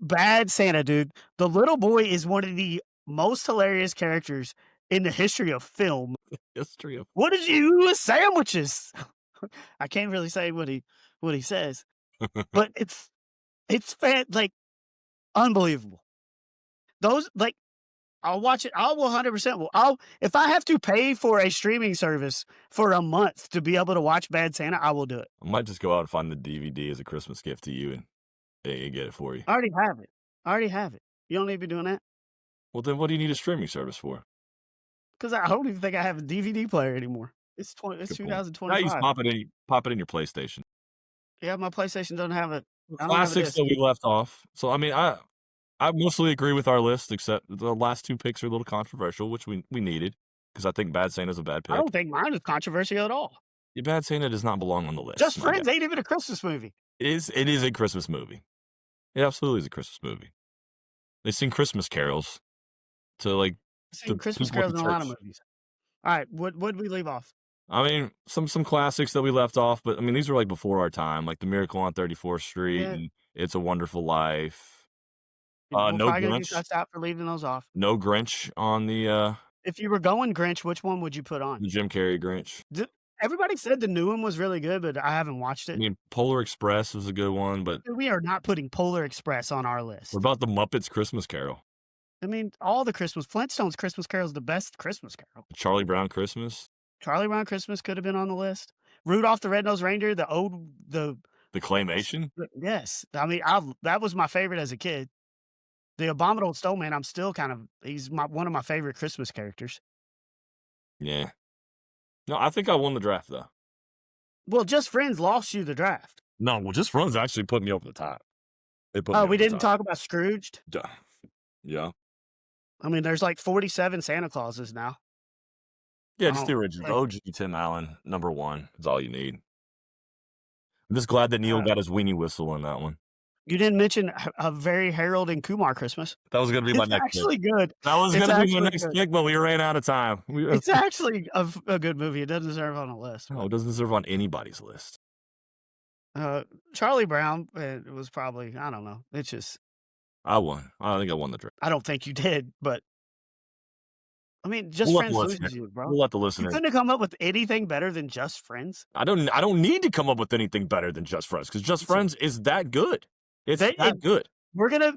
Bad Santa, dude. The little boy is one of the most hilarious characters in the history of film. History of What did you do with sandwiches? I can't really say what he says, but it's like unbelievable. Those, like, I'll watch it. I'll 100%. If I have to pay for a streaming service for a month to be able to watch Bad Santa, I will do it. I might just go out and find the DVD as a Christmas gift to you and get it for you. I already have it. You don't need to be doing that Well, then what do you need a streaming service for? because I don't even think I have a DVD player anymore. It's Good point. Now you 2025. just pop it in your PlayStation. Yeah, my PlayStation doesn't have it. I don't have a Classics disc. that we left off. So I mean, I mostly agree with our list, except the last 2 picks are a little controversial, which we needed because I think Bad Santa's a bad I pick. don't think mine is controversial at all. Yeah, Bad Santa does not belong on the list. Just my Friends guy. ain't even a Christmas movie. It is a Christmas movie. It absolutely is a Christmas movie. They sing Christmas carols to like I've seen the Christmas people at carols the in a lot of church. movies. All right, what did we leave off? I mean, some classics that we left off, but I mean, these were like before our time, like The Miracle on 34th Street Yeah. and It's a Wonderful Life. We're No probably gonna get Grinch. cussed out for leaving those off. No Grinch on If you were going Grinch, which one would you put on? the Jim Carrey Grinch. D Everybody said the new one was really good, but I haven't watched I it. mean, Polar Express was a good one, but We are not putting Polar Express on our what list. about the Muppets Christmas Carol? I mean, all the Flintstones Christmas Carol is the best Christmas Carol. Charlie Brown Christmas? Charlie Brown Christmas could have been on the list. Rudolph the Red-Nosed Reindeer, The claymation? yes. I mean, that was my favorite as a kid. The Abominable Snowman, I'm still he's one of my favorite Christmas characters. Yeah. No, I think I won the draft though. Well, Just Friends lost you the draft. No, well, Just Friends actually put me over the top. They put me Oh, over we the didn't top. talk about Scrooged? Duh. Yeah. I mean, there's like 47 Santa Clauses now. Yeah, just the Oh, original. like OG Tim Allen, #1 is all you need. I'm just glad that Neil got his weenie whistle in that one. You didn't mention a very Harold and Kumar Christmas. That was gonna be my It's next pick. actually good. That was It's gonna be my actually next good. pick, but we ran out of time. It's actually a good movie. It doesn't deserve on a list. No, it doesn't deserve on anybody's list. Charlie Brown, it was probably, I don't know. It's just, I won. I think I won the draft. I don't think you did, but I mean, Just We'll let Friends the listener. loses you, bro. We'll let the You listener. couldn't have come up with anything better than Just Friends. I don't need to come up with anything better than Just Friends because Just Friends is that good. It's They- that good. We're gonna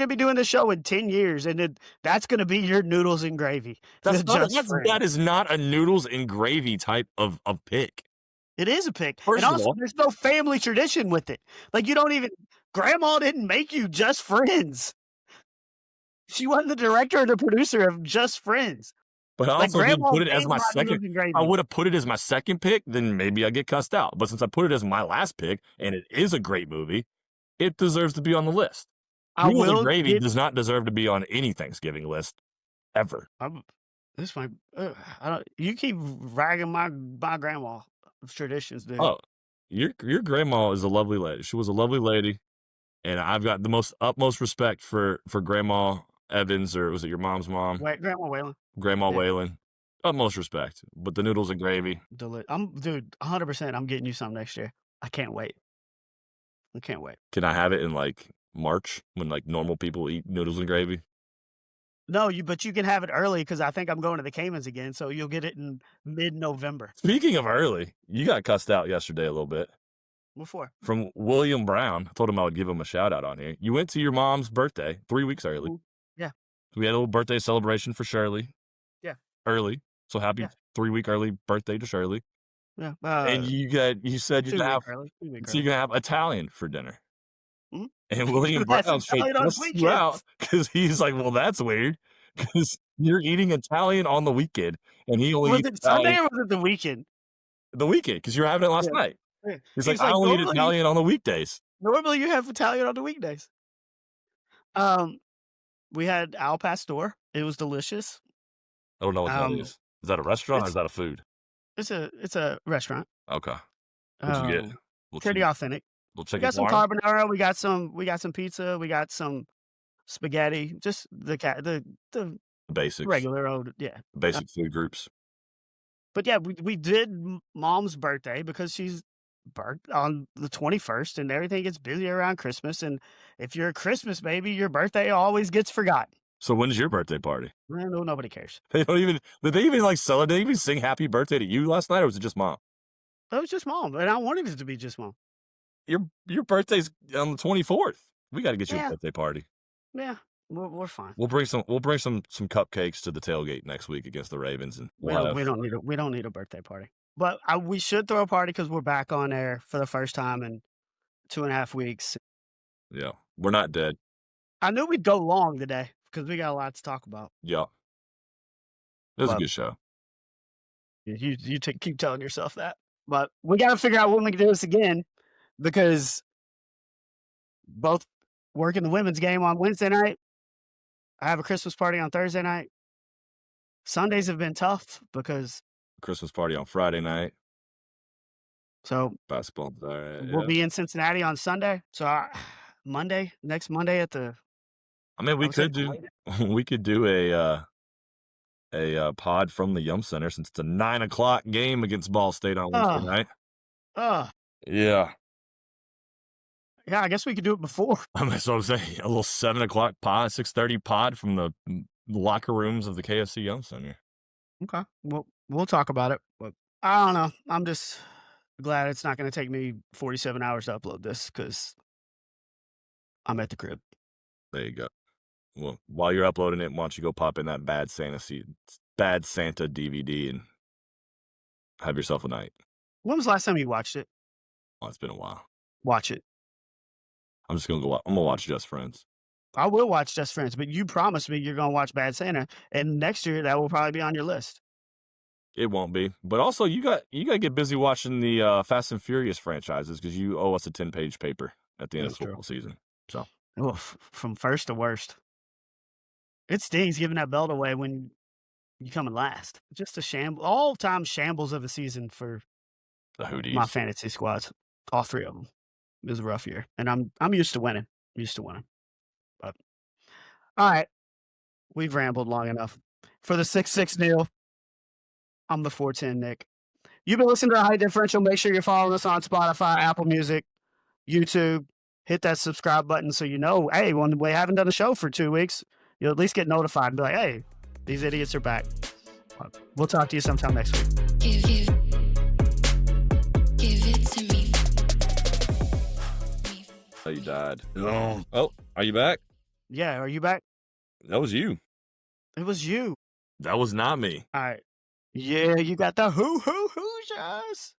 be doing the show in 10 years, and that's gonna be your noodles and gravy. That is not a noodles and gravy type of pick. It is a pick. First And of also, all- there's no family tradition with it. Like, you don't even grandma didn't make you Just Friends. She wasn't the director or the producer of Just Friends. But I Like, also didn't grandma put it as made my my second. noodles and gravy. I would have put it as my second pick, then maybe I get cussed out. But since I put it as my last pick, and it is a great movie, it deserves to be on the list. Noodles and gravy does not deserve to be on any Thanksgiving list ever. You keep ragging my grandma traditions, dude. Oh, your grandma is a lovely lady. She was a lovely lady, and I've got the utmost respect for Grandma Evans, or was it your mom's mom? Wait, Grandma Whalen. Grandma Yeah. Whalen. Utmost respect. But the noodles and gravy. Dude, 100%. I'm getting you some next year. I can't wait. I can't wait. Can I have it in like March when like normal people eat noodles and gravy? No, but you can have it early because I think I'm going to the Caymans again, so you'll get it in mid-November. Speaking of early, you got cussed out yesterday a little bit. What for? From William Brown. I told him I would give him a shout out on here. You went to your mom's birthday 3 weeks early. Yeah. We had a little birthday celebration for Shirley. Yeah. Early. So happy 3-week early birthday to Shirley. Yeah. And you said you're gonna have Italian for dinner. Mhm. And William Brown straight cussed you out because he's like, well, that's weird because you're eating Italian on the weekend, and he only Was eats it Sunday Italian or was it the weekend? the weekend because you're having it last night. Yeah. He's like, I only eat Italian on the weekdays. Normally you have Italian on the weekdays. We had Al Pastor. It was delicious. I don't know what that is. Is that a restaurant or is that a food? It's a restaurant. Okay. What'd you get? Pretty authentic. Little We chicken got some parm? carbonara. We got some pizza. We got some spaghetti. Just the Basics. regular old Basic food groups. But yeah, we did Mom's birthday because she's on the 21st, and everything gets busy around Christmas. And if you're a Christmas baby, your birthday always gets forgotten. So when's your birthday party? No, nobody cares. Did they even like celebrate? Did they even sing happy birthday to you last night, or was it just Mom? It was just Mom, and I wanted it to be just Mom. Your birthday's on the 24th. We got to get you a birthday party. Yeah, we're fine. We'll bring some cupcakes to the tailgate next week against the Ravens, and We don't need a birthday party, but we should throw a party because we're back on air for the first time in 2.5 weeks. Yeah, we're not dead. I knew we'd go long today because we got a lot to talk about. Yeah, it was a good show. You keep telling yourself that, but we got to figure out when we can do this again because both working the women's game on Wednesday night. I have a Christmas party on Thursday night. Sundays have been tough because Christmas party on Friday night. So basketball. We'll be in Cincinnati on Sunday. So next Monday at the. I mean, we could do a pod from the Yum Center since it's a 9:00 game against Ball State on Wednesday night. Yeah. Yeah, I guess we could do it before. That's what I'm saying. A little 7 o'clock pod, 6:30 pod from the locker rooms of the KFC Young Center. Okay. Well, we'll talk about it. But I don't know. I'm just glad it's not going to take me 47 hours to upload this because I'm at the crib. There you go. Well, while you're uploading it, why don't you go pop in that Bad Santa DVD and have yourself a night. When was the last time you watched it? Oh, it's been a while. Watch it. I'm just gonna go. I'm gonna watch Just Friends. I will watch Just Friends, but you promised me you're going to watch Bad Santa, and next year that will probably be on your list. It won't be, but also you got to get busy watching the Fast and Furious franchises because you owe us a 10-page paper at the end of the football season. So, oof, from first to worst, it stings giving that belt away when you come in last. Just a all-time shambles of a season for the Hooties. my fantasy squads, all three of them. It was a rough year, and I'm used to winning. But all right, we've rambled long enough. For the 6-6 Neil, I'm the 410 Nick. You've been listening to the Height Differential. Make sure you're following us on Spotify, Apple Music, YouTube. Hit that subscribe button so you know, hey, when we haven't done a show for 2 weeks, you'll at least get notified and be like, hey, these idiots are back. We'll talk to you sometime next week. Give it to me. Oh, you died. Oh, are you back? Yeah, are you back? That was you. It was you. That was not me. All right. Yeah, you got the Hoosiers.